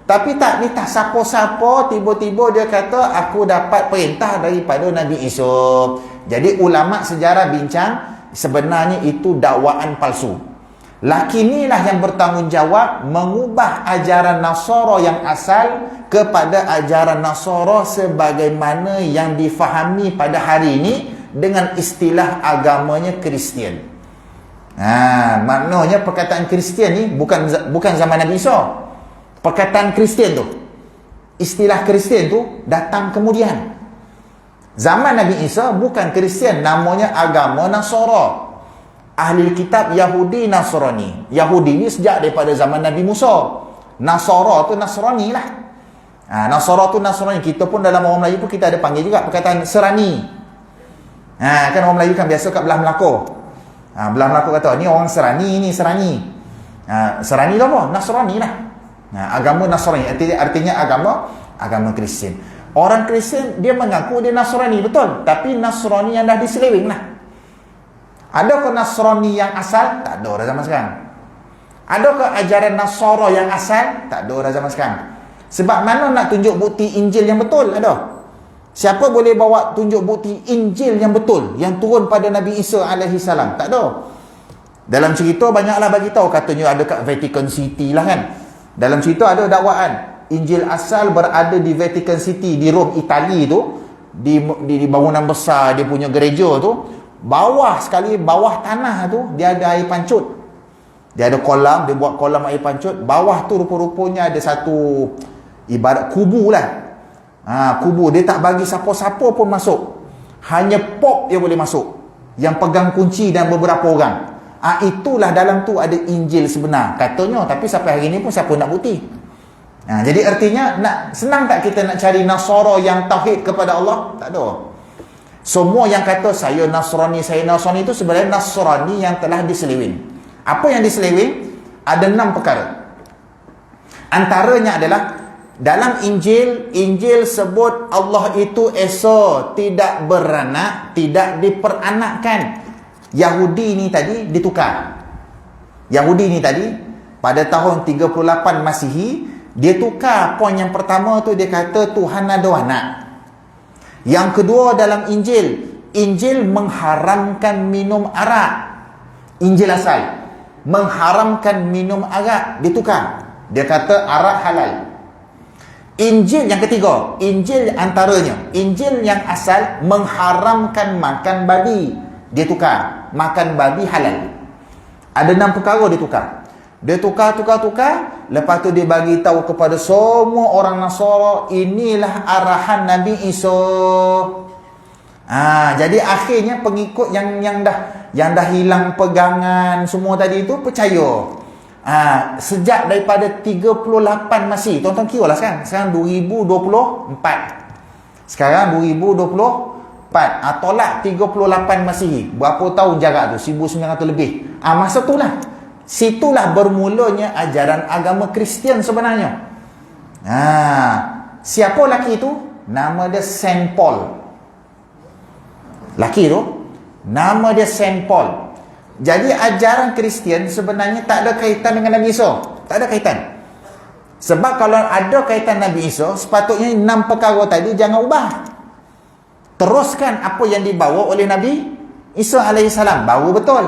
Tapi tak, ni tak siapa-siapa tiba-tiba dia kata aku dapat perintah daripada Nabi Isa. Jadi ulama sejarah bincang, sebenarnya itu dakwaan palsu. Laki inilah yang bertanggungjawab mengubah ajaran Nasara yang asal kepada ajaran Nasara sebagaimana yang difahami pada hari ini dengan istilah agamanya Kristian. Maknanya perkataan Kristian ni bukan zaman Nabi Isa. Perkataan Kristian tu, istilah Kristian tu datang kemudian. Zaman Nabi Isa bukan Kristian, namanya agama Nasara. Ahli kitab Yahudi Nasrani. Yahudi ni sejak daripada zaman Nabi Musa. Nasara tu Nasrani lah. Nasara tu Nasrani. Kita pun dalam orang Melayu pun kita ada panggil juga perkataan serani. Kan orang Melayu kan biasa kat belah Melaka. Belah Melaka kata ni orang serani, ni serani. Serani tu apa? Nasrani lah. Agama Nasrani artinya agama Kristian. Orang Kristian dia mengaku dia Nasrani, betul, tapi Nasrani yang dah diseleweng lah. Adakah Nasrani yang asal? Tak ada dah zaman sekarang. Adakah ajaran Nasara yang asal? Tak ada dah zaman sekarang. Sebab mana nak tunjuk bukti Injil yang betul? Ada. Siapa boleh bawa tunjuk bukti Injil yang betul, yang turun pada Nabi Isa alaihi salam? Tak ada. Dalam cerita banyaklah bagi tahu, katanya ada kat Vatican City lah kan. Dalam cerita ada dakwaan Injil asal berada di Vatican City, di Rom, Itali tu, di bangunan besar dia punya gereja tu. Bawah sekali, bawah tanah tu dia ada air pancut. Dia ada kolam, dia buat kolam air pancut. Bawah tu rupa-rupanya ada satu ibarat kubu lah. Kubu dia tak bagi siapa-siapa pun masuk. Hanya pop yang boleh masuk, yang pegang kunci dan beberapa orang. Itulah dalam tu ada Injil sebenar katanya, tapi sampai hari ni pun siapa nak bukti? Jadi artinya senang tak kita nak cari Nasara yang tauhid kepada Allah? Tak ada. Semua yang kata saya Nasrani itu sebenarnya Nasrani yang telah diseleweng. Apa yang diseleweng? Ada 6 perkara. Antaranya adalah dalam Injil sebut Allah itu esa, tidak beranak, tidak diperanakkan. Yahudi ni tadi ditukar. Yahudi ni tadi pada tahun 38 Masihi dia tukar. Poin yang pertama tu dia kata Tuhan ada anak. Yang kedua dalam Injil mengharamkan minum arak. Injil asal mengharamkan minum arak, ditukar. Dia kata arak halal. Injil yang ketiga, Injil antaranya, Injil yang asal mengharamkan makan babi, dia tukar, makan babi halal. Ada 6 perkara dia tukar. Dia tukar. Lepas tu dia bagi tahu kepada semua orang Nasara, inilah arahan Nabi Isa. Jadi akhirnya pengikut yang dah hilang pegangan semua tadi itu percaya. Sejak daripada 38 Masihi. Tuan-tuan kira lah sekarang 2024. Sekarang 2024. Tolak 38 Masihi. Berapa tahun jarak tu? 1900 lebih. Masa tu lah. Situlah bermulanya ajaran agama Kristian sebenarnya. Siapa laki tu? Nama dia Saint Paul. Laki tu nama dia Saint Paul. Jadi ajaran Kristian sebenarnya tak ada kaitan dengan Nabi Isa. Tak ada kaitan. Sebab kalau ada kaitan Nabi Isa, sepatutnya 6 perkara tadi jangan ubah. Teruskan apa yang dibawa oleh Nabi Isa alaihissalam, baru betul.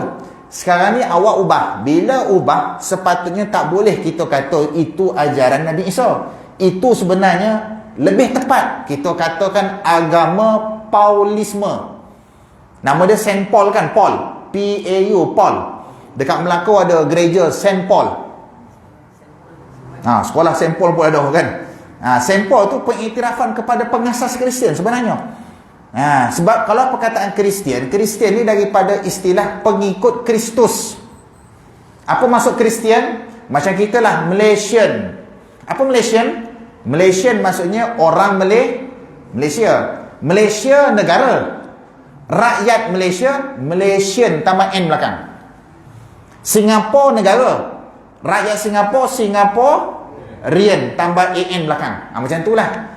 Sekarang ni awak ubah. Bila ubah, sepatutnya tak boleh kita kata itu ajaran Nabi Isa. Itu sebenarnya lebih tepat kita katakan agama Paulisme. Nama dia Saint Paul kan, Paul, P-A-U, Paul. Dekat Melaka ada gereja Saint Paul. Sekolah Saint Paul pun ada kan. Saint Paul tu pengiktirafan kepada pengasas Kristian sebenarnya. Sebab kalau perkataan Kristian ni daripada istilah pengikut Kristus. Apa maksud Kristian? Macam kita lah Malaysian. Apa Malaysian? Malaysian maksudnya orang Malaysia. Malaysia negara. Rakyat Malaysia, Malaysian tambah N belakang. Singapura negara. Rakyat Singapura, Singaporean tambah AN belakang. Macam itulah.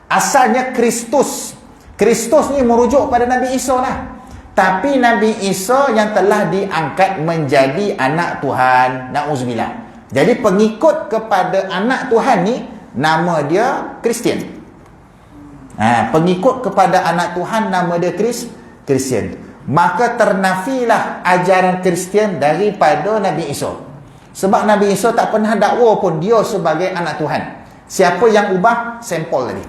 Asalnya Kristus. Kristus ni merujuk pada Nabi Isa lah. Tapi Nabi Isa yang telah diangkat menjadi anak Tuhan. Na'udzubillah. Jadi pengikut kepada anak Tuhan ni, nama dia Kristian. Pengikut kepada anak Tuhan, nama dia Kristian. Maka ternafilah ajaran Kristian daripada Nabi Isa. Sebab Nabi Isa tak pernah dakwa pun dia sebagai anak Tuhan. Siapa yang ubah? Saint Paul tadi.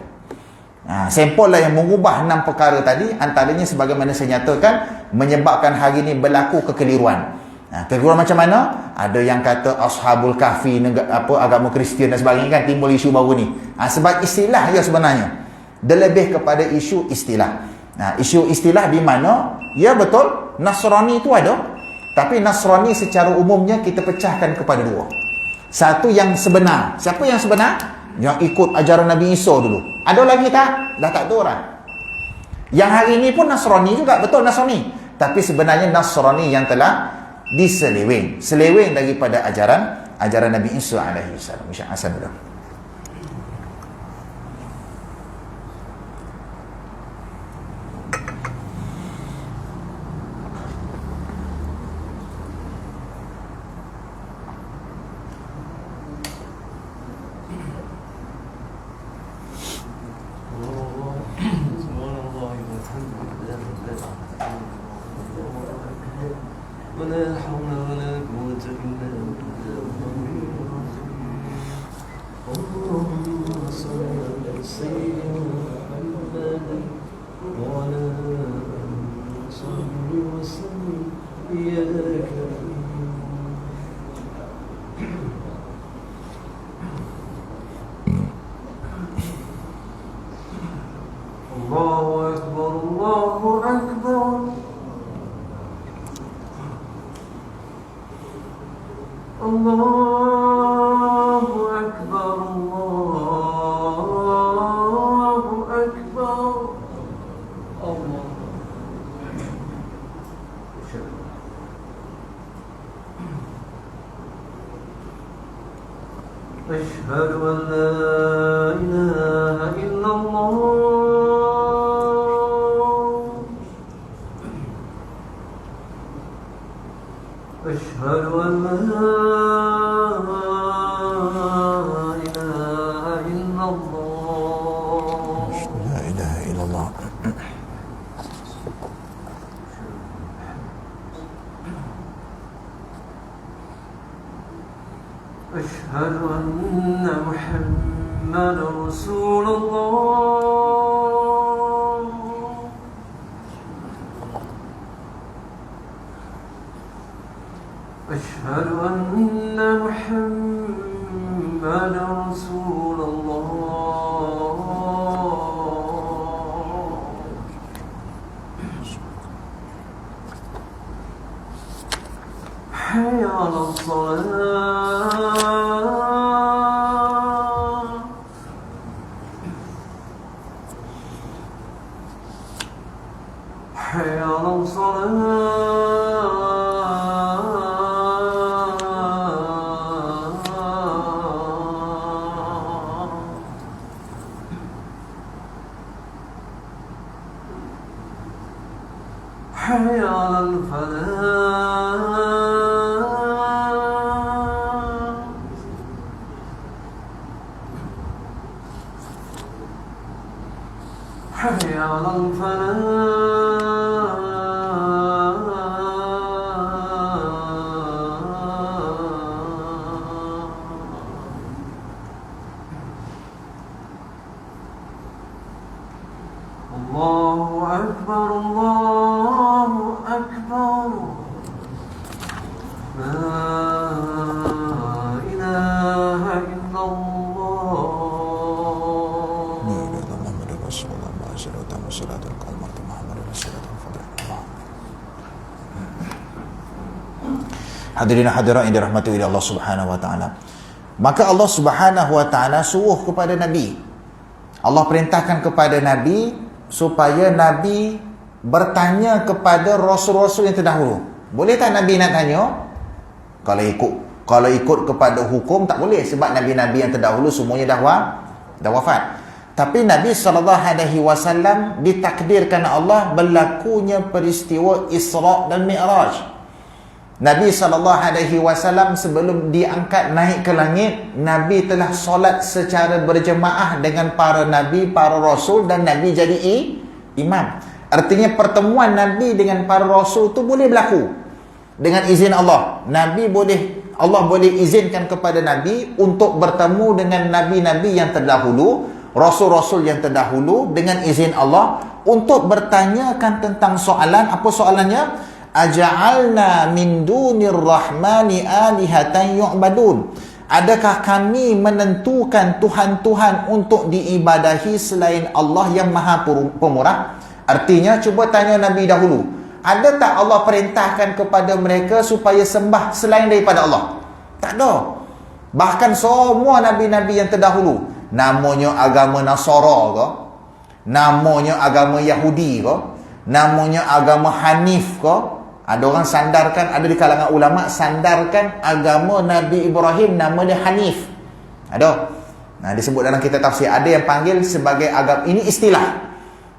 Saint Paul lah yang mengubah 6 perkara tadi. Antaranya sebagaimana saya nyatakan, menyebabkan hari ini berlaku kekeliruan. Kekeliruan macam mana? Ada yang kata Ashabul Kahfi, agama Kristian dan sebagainya kan, timbul isu baru ni. Sebab istilah dia sebenarnya. Dia lebih kepada isu istilah. Isu istilah di mana, ya betul, Nasrani itu ada. Tapi Nasrani secara umumnya kita pecahkan kepada 2. Satu yang sebenar. Siapa yang sebenar? yang ikut ajaran Nabi Isa dulu. Ada lagi tak? Dah tak ada orang. Yang hari ini pun Nasrani juga, betul Nasrani. Tapi sebenarnya Nasrani yang telah seleweng daripada ajaran Nabi Isa alaihi salam. Masya Hasan dulu. أشهد أن لا إله إلا الله أشهد أن لا إله إلا الله لا إله إلا الله أشهد أن محمد رسول الله أشهد أن محمد رسول الله حي على الصلاة حي على الصلاة حي على الفلاح حي على الله أكبر الله أكبر لا إله إلا الله محمد رسول الله صلاة القلمة محمد رسول الله. Hadirin hadirat yang dirahmati oleh Allah Subhanahu wa taala. Maka Allah Subhanahu wa taala suruh kepada Nabi. Allah perintahkan kepada Nabi supaya Nabi bertanya kepada rasul-rasul yang terdahulu. Boleh tak Nabi nak tanya? Kalau ikut kepada hukum tak boleh, sebab nabi-nabi yang terdahulu semuanya dah wafat. Tapi Nabi SAW ditakdirkan Allah berlakunya peristiwa Isra' dan Mi'raj. Nabi SAW sebelum diangkat naik ke langit, Nabi telah solat secara berjemaah dengan para Nabi, para Rasul, dan Nabi jadi imam. Artinya pertemuan Nabi dengan para Rasul tu boleh berlaku dengan izin Allah. Allah boleh izinkan kepada Nabi untuk bertemu dengan Nabi-Nabi yang terdahulu, Rasul-Rasul yang terdahulu, dengan izin Allah untuk bertanyakan tentang soalan. Apa soalannya? Aja'alna min dunir rahmani alihatan yu'badun. Adakah kami menentukan Tuhan-Tuhan untuk diibadahi selain Allah yang maha pemurah? Artinya, cuba tanya Nabi dahulu, ada tak Allah perintahkan kepada mereka supaya sembah selain daripada Allah? Tak ada. Bahkan semua Nabi-Nabi yang terdahulu, namanya agama Nasara ke, namanya agama Yahudi ke, namanya agama Hanif ke. Ada orang sandarkan, ada di kalangan ulama sandarkan agama Nabi Ibrahim nama dia Hanif. Ada. Nah, disebut dalam kitab tafsir, ada yang panggil sebagai agama, ini istilah.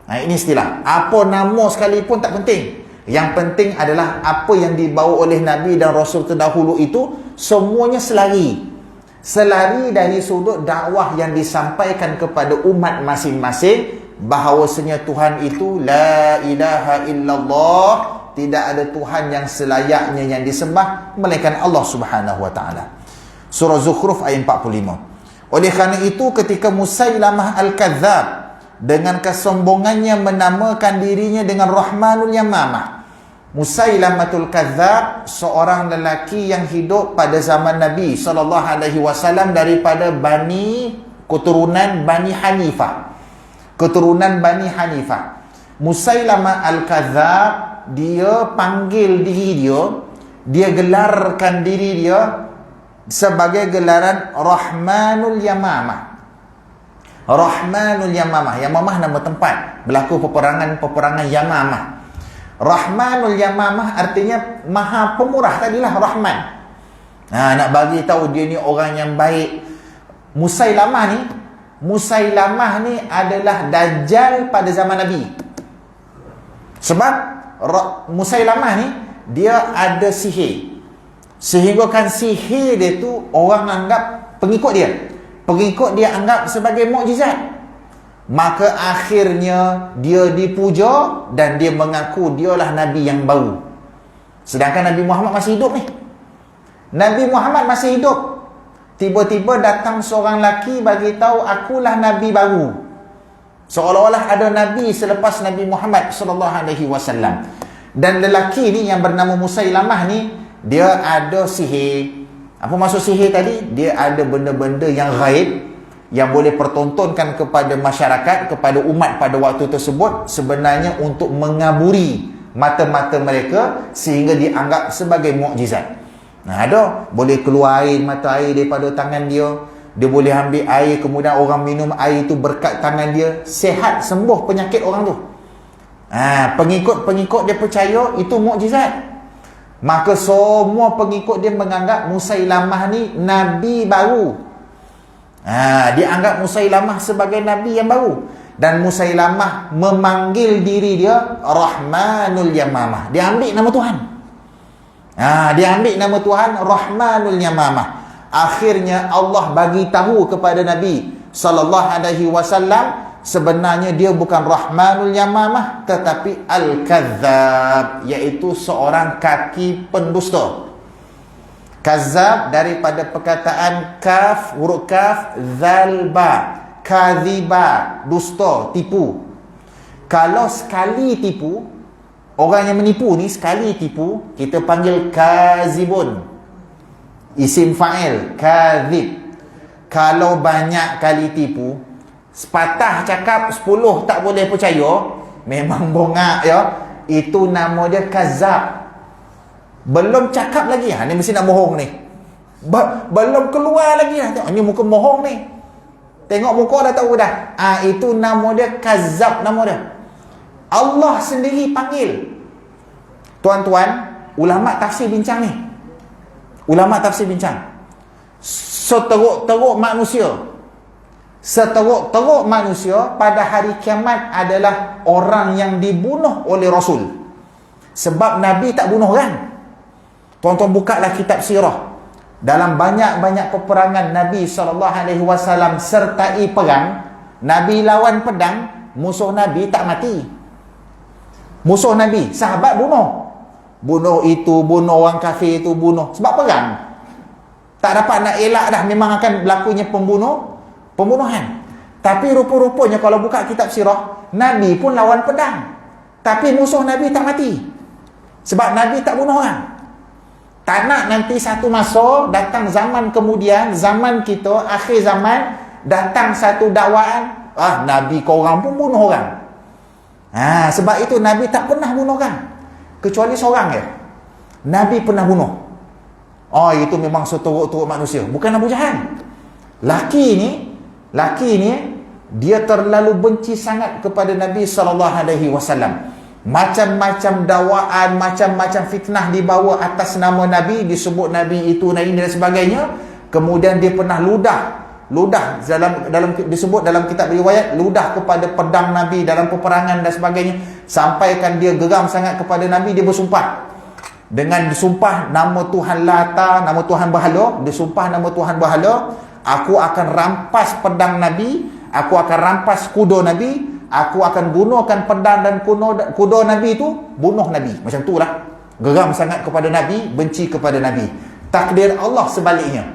Nah, ini istilah. Apa nama sekalipun tak penting. Yang penting adalah apa yang dibawa oleh Nabi dan Rasul terdahulu itu semuanya selari. Selari dari sudut dakwah yang disampaikan kepada umat masing-masing bahawasanya Tuhan itu la ilaha illallah, tidak ada Tuhan yang selayaknya yang disembah melainkan Allah Subhanahu wa taala. Surah Zukhruf ayat 45. Oleh kerana itu ketika Musailamah Al-Kadzab dengan kesombongannya menamakan dirinya dengan Rahmanul Yamamah. Musailamatul Kadzab seorang lelaki yang hidup pada zaman Nabi SAW daripada keturunan Bani Hanifah. Keturunan Bani Hanifah. Musailamah Al-Kadzab, dia panggil diri dia gelarkan diri dia sebagai gelaran Rahmanul Yamamah. Rahmanul Yamamah. Yamamah nama tempat berlaku peperangan Yamamah. Rahmanul Yamamah artinya Maha Pemurah, tadilah Rahman. Nak bagi tahu dia ni orang yang baik. Musailamah ni adalah Dajjal pada zaman Nabi. Sebab Musailamah ni dia ada sihir. Sehingga kan sihir dia tu orang anggap pengikut dia anggap sebagai mukjizat. Maka akhirnya dia dipuja dan dia mengaku dialah Nabi yang baru. Sedangkan Nabi Muhammad masih hidup ni. Nabi Muhammad masih hidup. Tiba-tiba datang seorang lelaki bagi tahu akulah Nabi baru. Seolah-olah ada Nabi selepas Nabi Muhammad SAW. Dan lelaki ni yang bernama Musailamah ni, dia ada sihir. Apa maksud sihir tadi? Dia ada benda-benda yang ghaib yang boleh pertontonkan kepada masyarakat, kepada umat pada waktu tersebut, sebenarnya untuk mengaburi mata-mata mereka sehingga dianggap sebagai mukjizat. Ada boleh keluar mata air daripada tangan dia. Dia boleh ambil air, kemudian orang minum air itu berkat tangan dia, sehat, sembuh penyakit orang tu. Pengikut-pengikut dia percaya itu mukjizat. Maka semua pengikut dia menganggap Musailamah ni Nabi baru. Dia anggap Musailamah sebagai Nabi yang baru. Dan Musailamah memanggil diri dia Rahmanul Yamamah. Dia ambil nama Tuhan. Dia ambil nama Tuhan Rahmanul Yamamah. Akhirnya Allah bagi tahu kepada Nabi SAW sebenarnya dia bukan Rahmanul Yamamah tetapi Al-Kadzab, iaitu seorang kaki pendusta. Kadzab daripada perkataan kaf, huruf kaf, zal ba, kadziba, dusta, tipu. Kalau sekali tipu, orang yang menipu ni sekali tipu, kita panggil kazibun. Isim fa'il, kadzib. Kalau banyak kali tipu, sepatah cakap 10 tak boleh percaya, memang bongak ya. Itu nama dia kadzab. Belum cakap lagi, ni mesti nak bohong ni. Belum keluar lagi, ni muka bohong ni. Tengok muka dah tahu dah. Itu nama dia kadzab, nama dia. Allah sendiri panggil. Tuan-tuan, ulama tafsir bincang ni. Ulama tafsir bincang. Seteruk-teruk manusia pada hari kiamat adalah orang yang dibunuh oleh Rasul. Sebab Nabi tak bunuh orang. Tuan-tuan bukalah kitab sirah. Dalam banyak-banyak peperangan Nabi SAW sertai perang, Nabi lawan pedang, musuh Nabi tak mati. Musuh Nabi, sahabat bunuh. Bunuh itu, bunuh orang kafir itu, bunuh. Sebab perang. Tak dapat nak elak dah, memang akan berlakunya pembunuhan. Tapi rupa-rupanya kalau buka kitab sirah, Nabi pun lawan pedang. Tapi musuh Nabi tak mati. Sebab Nabi tak bunuh orang. Tak nak nanti satu masa, datang zaman kemudian, zaman kita, akhir zaman, datang satu dakwaan, Nabi korang pun bunuh orang. Sebab itu Nabi tak pernah bunuh orang. Kecuali seorang je Nabi pernah bunuh. Itu memang seteruk-teruk manusia. Bukan Abu Jahal. Laki ni Laki ni dia terlalu benci sangat kepada Nabi SAW. Macam-macam dakwaan, macam-macam fitnah dibawa atas nama Nabi, disebut Nabi itu, Nabi ini dan sebagainya. Kemudian dia pernah ludah dalam disebut dalam kitab riwayat, ludah kepada pedang Nabi dalam peperangan dan sebagainya, sampaikan dia geram sangat kepada Nabi. Dia bersumpah dengan sumpah nama Tuhan Lata, nama Tuhan Bahala. Dia sumpah nama Tuhan Bahala, aku akan rampas pedang Nabi, aku akan rampas kuda Nabi, aku akan gunakan pedang dan kuda Nabi itu bunuh Nabi. Macam tu lah, geram sangat kepada Nabi, benci kepada Nabi. Takdir Allah sebaliknya,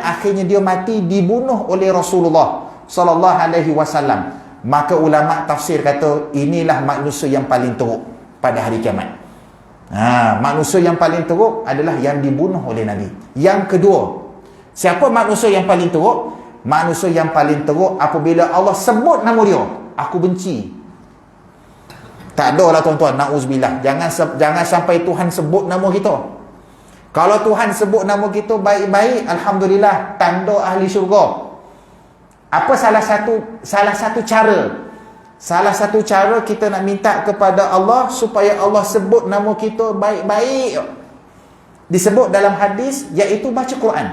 akhirnya dia mati dibunuh oleh Rasulullah sallallahu alaihi wasallam. Maka ulama tafsir kata inilah manusia yang paling teruk pada hari kiamat. Manusia yang paling teruk adalah yang dibunuh oleh Nabi. Yang kedua, siapa manusia yang paling teruk? Manusia yang paling teruk apabila Allah sebut nama dia, aku benci. Tak ada lah tuan-tuan, na'uzubillah. Jangan sampai Tuhan sebut nama kita. Kalau Tuhan sebut nama kita baik-baik, alhamdulillah, tanda ahli syurga. Apa salah satu cara kita nak minta kepada Allah supaya Allah sebut nama kita baik-baik, disebut dalam hadis, iaitu baca Quran.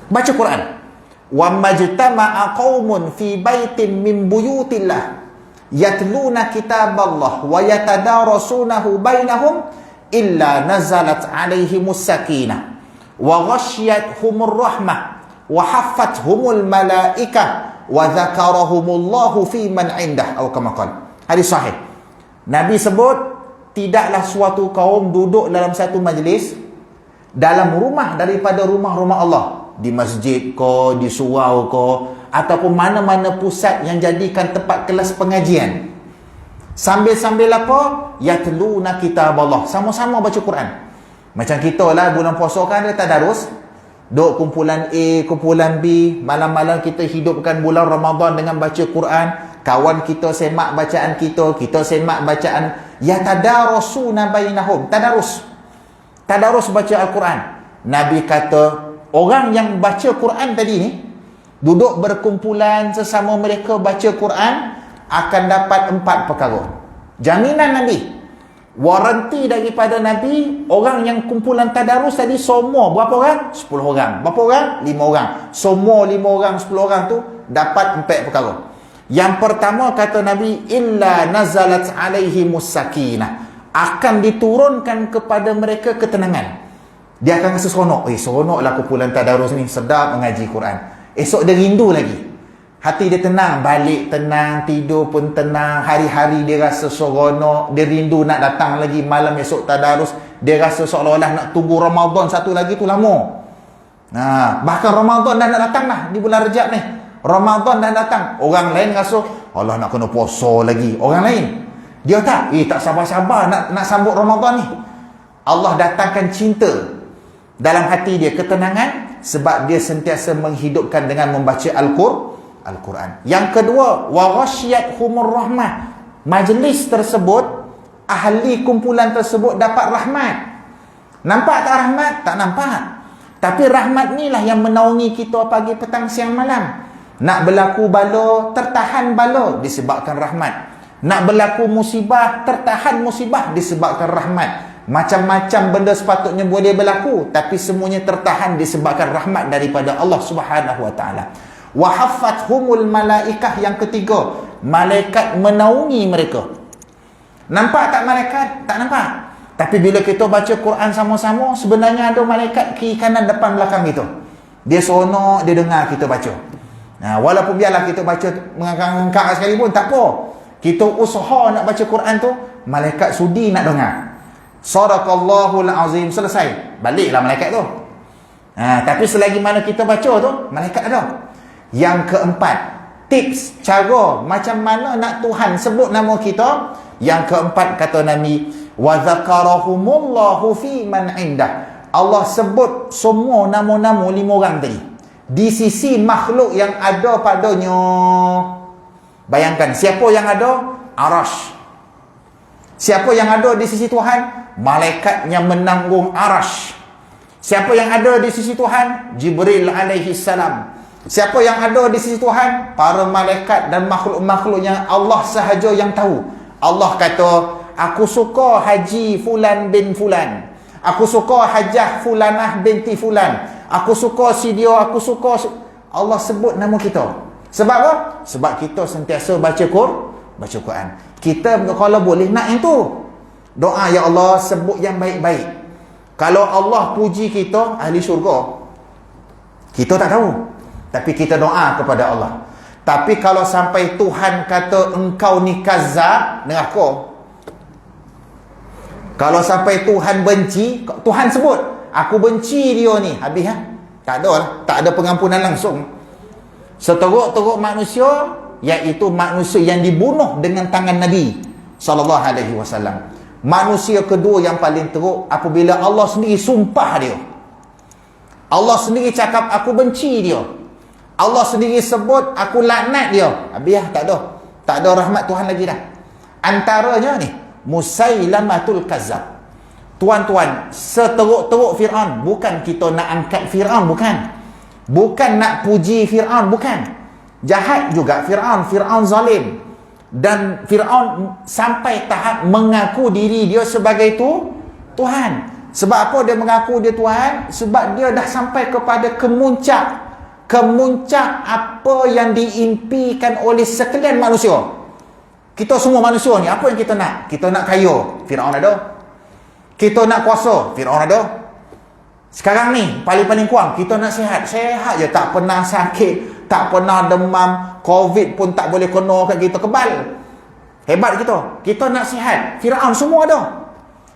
Baca Quran. Wa majtama'a qaumun fi baitin min buyutillah yatluna kitaballah wa yatadarasunahu bainahum illa nazalat alaihimus sakinah wa ghasyiyatuhumur rahmah wa haffathumul malaikah wa dzakarahumullahu fi man indah, atau kama qala. Hadis sahih. Nabi sebut tidaklah suatu kaum duduk dalam satu majlis dalam rumah daripada rumah-rumah Allah, di masjid ko, di surau ko, ataupun mana-mana pusat yang jadikan tempat kelas pengajian, sambil-sambil apa? Yatluna kitab Allah, sama-sama baca Quran. Macam kita lah bulan puasa kan ada tadarus, duk kumpulan A, kumpulan B, malam-malam kita hidupkan bulan Ramadan dengan baca Quran. Kawan kita semak bacaan kita semak bacaan. Yatadarasuna bainahum, tadarus baca Al-Quran. Nabi kata orang yang baca Quran tadi ni, duduk berkumpulan sesama mereka baca Quran, akan dapat 4 perkara. Jaminan Nabi, waranti daripada Nabi. Orang yang kumpulan tadarus tadi semua berapa orang? 10 orang. Berapa orang? 5 orang. Semua 5 orang, 10 orang tu dapat 4 perkara. Yang pertama kata Nabi, illa nazalat alaihimus sakinah, akan diturunkan kepada mereka ketenangan. Dia akan rasa seronok. Seronoklah kumpulan tadarus ni, sedap mengaji Quran. Esok dia rindu lagi. Hati dia tenang, balik tenang, tidur pun tenang, hari-hari dia rasa seronok, dia rindu nak datang lagi malam esok tadarus. Dia rasa seolah-olah nak tunggu Ramadan satu lagi tu lama. Bahkan Ramadan dah nak datang lah, di bulan Rejab ni. Ramadan dah datang. Orang lain rasa, Allah nak kena puasa lagi. Orang lain, dia tak sabar-sabar nak sambut Ramadan ni. Allah datangkan cinta dalam hati dia, ketenangan, sebab dia sentiasa menghidupkan dengan membaca Al-Quran. Yang kedua, wa ghasyiyatuhumur rahmah, majlis tersebut, ahli kumpulan tersebut dapat rahmat. Nampak tak rahmat? Tak nampak. Tapi rahmat ni lah yang menaungi kita pagi, petang, siang, malam. Nak berlaku bala, tertahan bala, disebabkan rahmat. Nak berlaku musibah, tertahan musibah, disebabkan rahmat. Macam-macam benda sepatutnya boleh berlaku, tapi semuanya tertahan disebabkan rahmat daripada Allah Subhanahu wa taala. Wa haffathumul malaikah, yang ketiga, malaikat menaungi mereka. Nampak tak malaikat? Tak nampak. Tapi bila kita baca Quran sama-sama, sebenarnya ada malaikat kiri kanan depan belakang kita. Dia seronok, dia dengar kita baca. Walaupun biarlah kita baca mengangkat sekali pun tak apa. Kita usaha nak baca Quran tu, malaikat sudi nak dengar. Sadaqallahul azim, selesai, baliklah malaikat tu. Tapi selagi mana kita baca tu, malaikat ada. Yang keempat, tips, cara macam mana nak Tuhan sebut nama kita. Yang keempat kata Nabi, wa dzakarahumullahu fi man indah, Allah sebut semua nama-nama 5 orang tadi di sisi makhluk yang ada padanya. Bayangkan, siapa yang ada? Arash. Siapa yang ada di sisi Tuhan? Malaikat yang menanggung arash. Siapa yang ada di sisi Tuhan? Jibril alaihi salam. Siapa yang ada di sisi Tuhan? Para malaikat dan makhluk-makhluk yang Allah sahaja yang tahu. Allah kata, aku suka haji fulan bin fulan. Aku suka hajah fulanah binti fulan. Aku suka si dia, aku suka Allah sebut nama kita. Sebab apa? Sebab kita sentiasa baca Quran. Kita kalau boleh nak yang tu. Doa, ya Allah sebut yang baik-baik. Kalau Allah puji kita, ahli syurga. Kita tak tahu. Tapi kita doa kepada Allah. Tapi kalau sampai Tuhan kata engkau ni kazab, neraka. Kalau sampai Tuhan benci, Tuhan sebut, aku benci dia ni, habis ha? Tak ada lah. Tak ada pengampunan langsung. Seteruk-teruk manusia, iaitu manusia yang dibunuh dengan tangan Nabi SAW. Manusia kedua yang paling teruk apabila Allah sendiri sumpah dia. Allah sendiri cakap aku benci dia. Allah sendiri sebut aku laknat dia. Habis tak ada. Tak ada rahmat Tuhan lagi dah. Antaranya ni Musailamatul Kazzab. Tuan-tuan, seteruk-teruk Fir'aun, bukan kita nak angkat Fir'aun, bukan. Bukan nak puji Fir'aun, bukan. Jahat juga Fir'aun zalim. Dan Fir'aun sampai tahap mengaku diri dia sebagai Tuhan. Sebab apa dia mengaku dia Tuhan? Sebab dia dah sampai kepada kemuncak apa yang diimpikan oleh sekalian manusia. Kita semua manusia ni, apa yang kita nak? Kita nak kaya, Fir'aun ada. Kita nak kuasa, Fir'aun ada. Sekarang ni paling kurang kita nak sihat je, tak pernah sakit, tak pernah demam, Covid pun tak boleh kena kat kita, kebal. Hebat kita nak sihat. Fir'aun semua ada.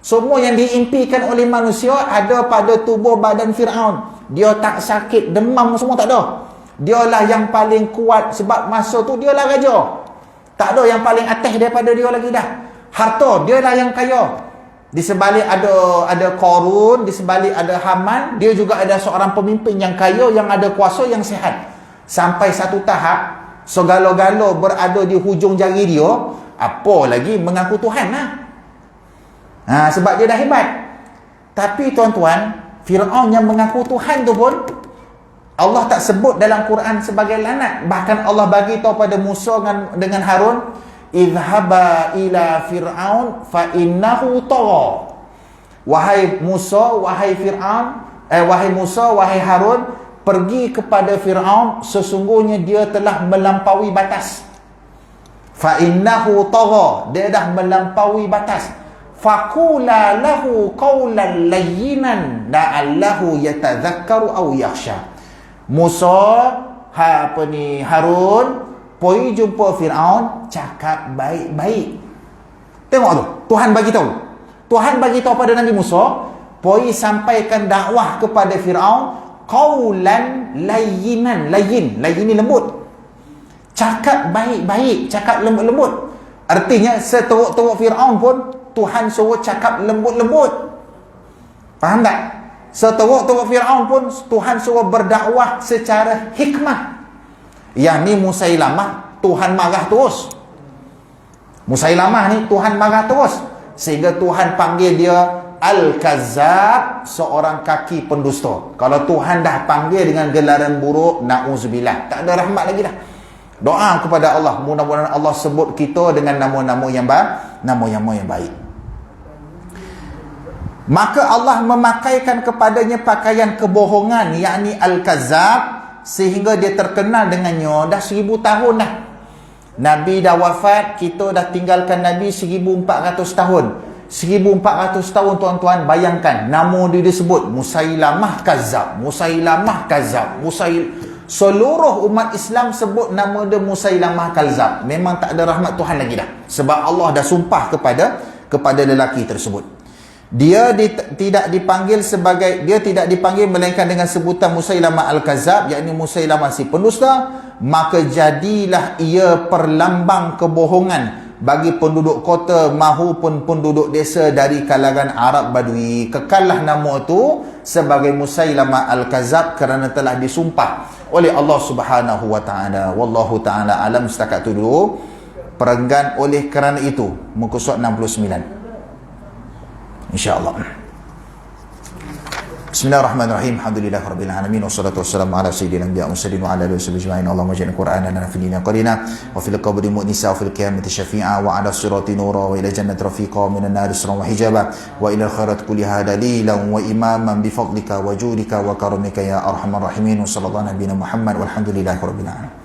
Semua yang diimpikan oleh manusia ada pada tubuh badan Fir'aun. Dia tak sakit, demam semua tak ada. Dialah yang paling kuat sebab masa tu dialah raja. Tak ada yang paling atas daripada dia lagi dah. Harta, dialah yang kaya. Di sebalik ada Qarun, di sebalik ada Haman, dia juga ada seorang pemimpin yang kaya, yang ada kuasa, yang sihat. Sampai satu tahap, segala-gala berada di hujung jari dia, apa lagi mengaku Tuhan lah. Sebab dia dah hebat. Tapi tuan-tuan, Fir'aun yang mengaku Tuhan tu pun Allah tak sebut dalam Quran sebagai laknat. Bahkan Allah bagi tahu pada Musa dengan Harun, idhaba ila Fir'aun fa innahu tagha. Wahai Musa, wahai Fir'aun, wahai Musa, wahai Harun, pergi kepada Fir'aun, sesungguhnya dia telah melampaui batas. Fa innahu tagha, dia dah melampaui batas. Faqula lahu qawlan layyinan la'allahu yatadhakkaru aw yakhsha. Musa, Harun pergi jumpa Fir'aun, cakap baik-baik. Tengok tu, Tuhan bagi tahu. Tuhan bagi tahu pada Nabi Musa, pergi sampaikan dakwah kepada Fir'aun, qawlan layyinan. Layyin ni lembut. Cakap baik-baik, cakap lembut-lembut. Artinya seteruk-teruk Fir'aun pun Tuhan suruh cakap lembut-lembut. Faham tak? Seteruk-teruk Fir'aun pun Tuhan suruh berdakwah secara hikmah. Yang ni Musailamah, Tuhan marah terus. Musailamah ni Tuhan marah terus. Sehingga Tuhan panggil dia Al-Kazzab, seorang kaki pendusta. Kalau Tuhan dah panggil dengan gelaran buruk, na'udzubillah, tak ada rahmat lagi dah. Doa kepada Allah, mudah-mudahan Allah sebut kita dengan nama-nama yang baik. Maka Allah memakaikan kepadanya pakaian kebohongan, yakni Al-Kazzab, sehingga dia terkenal dengannya dah 1000 tahun dah. Nabi dah wafat, kita dah tinggalkan Nabi 1400 tahun. 1400 tahun tuan-tuan, bayangkan nama dia disebut Musailamah Kazzab. Seluruh umat Islam sebut nama dia Musailamah Kazzab. Memang tak ada rahmat Tuhan lagi dah. Sebab Allah dah sumpah kepada lelaki tersebut. Dia tidak dipanggil melainkan dengan sebutan Musailamah Al-Kazzab, yakni Musailamah si pendusta. Maka jadilah ia perlambang kebohongan bagi penduduk kota maupun penduduk desa dari kalangan Arab Badui. Kekallah nama itu sebagai Musailamah Al-Kazzab kerana telah disumpah oleh Allah Subhanahu wa taala. Wallahu taala alam. Setakat itu dulu. Perenggan oleh kerana itu, muka surat 69. InsyaAllah. Bismillahirrahmanirrahim. Alhamdulillahirabbil alamin wassalatu wassalamu ala sayyidil anbiya'i mursalin wa ala alihi washabbihi Allahumma ja'alna qur'anana fid dunya qarina wa fil qabri mu'nisa wa fil qiyamati syafi'a wa ala sirati nura wa ila jannati rafiqa wa minan nari sirran wa hijaba wa ila khairat kulliha dalilan wa imaman bi fadlika wa judika wa karamika ya arhamar rahimin. Sallallahu nabiyana Muhammad walhamdulillahirabbil alamin.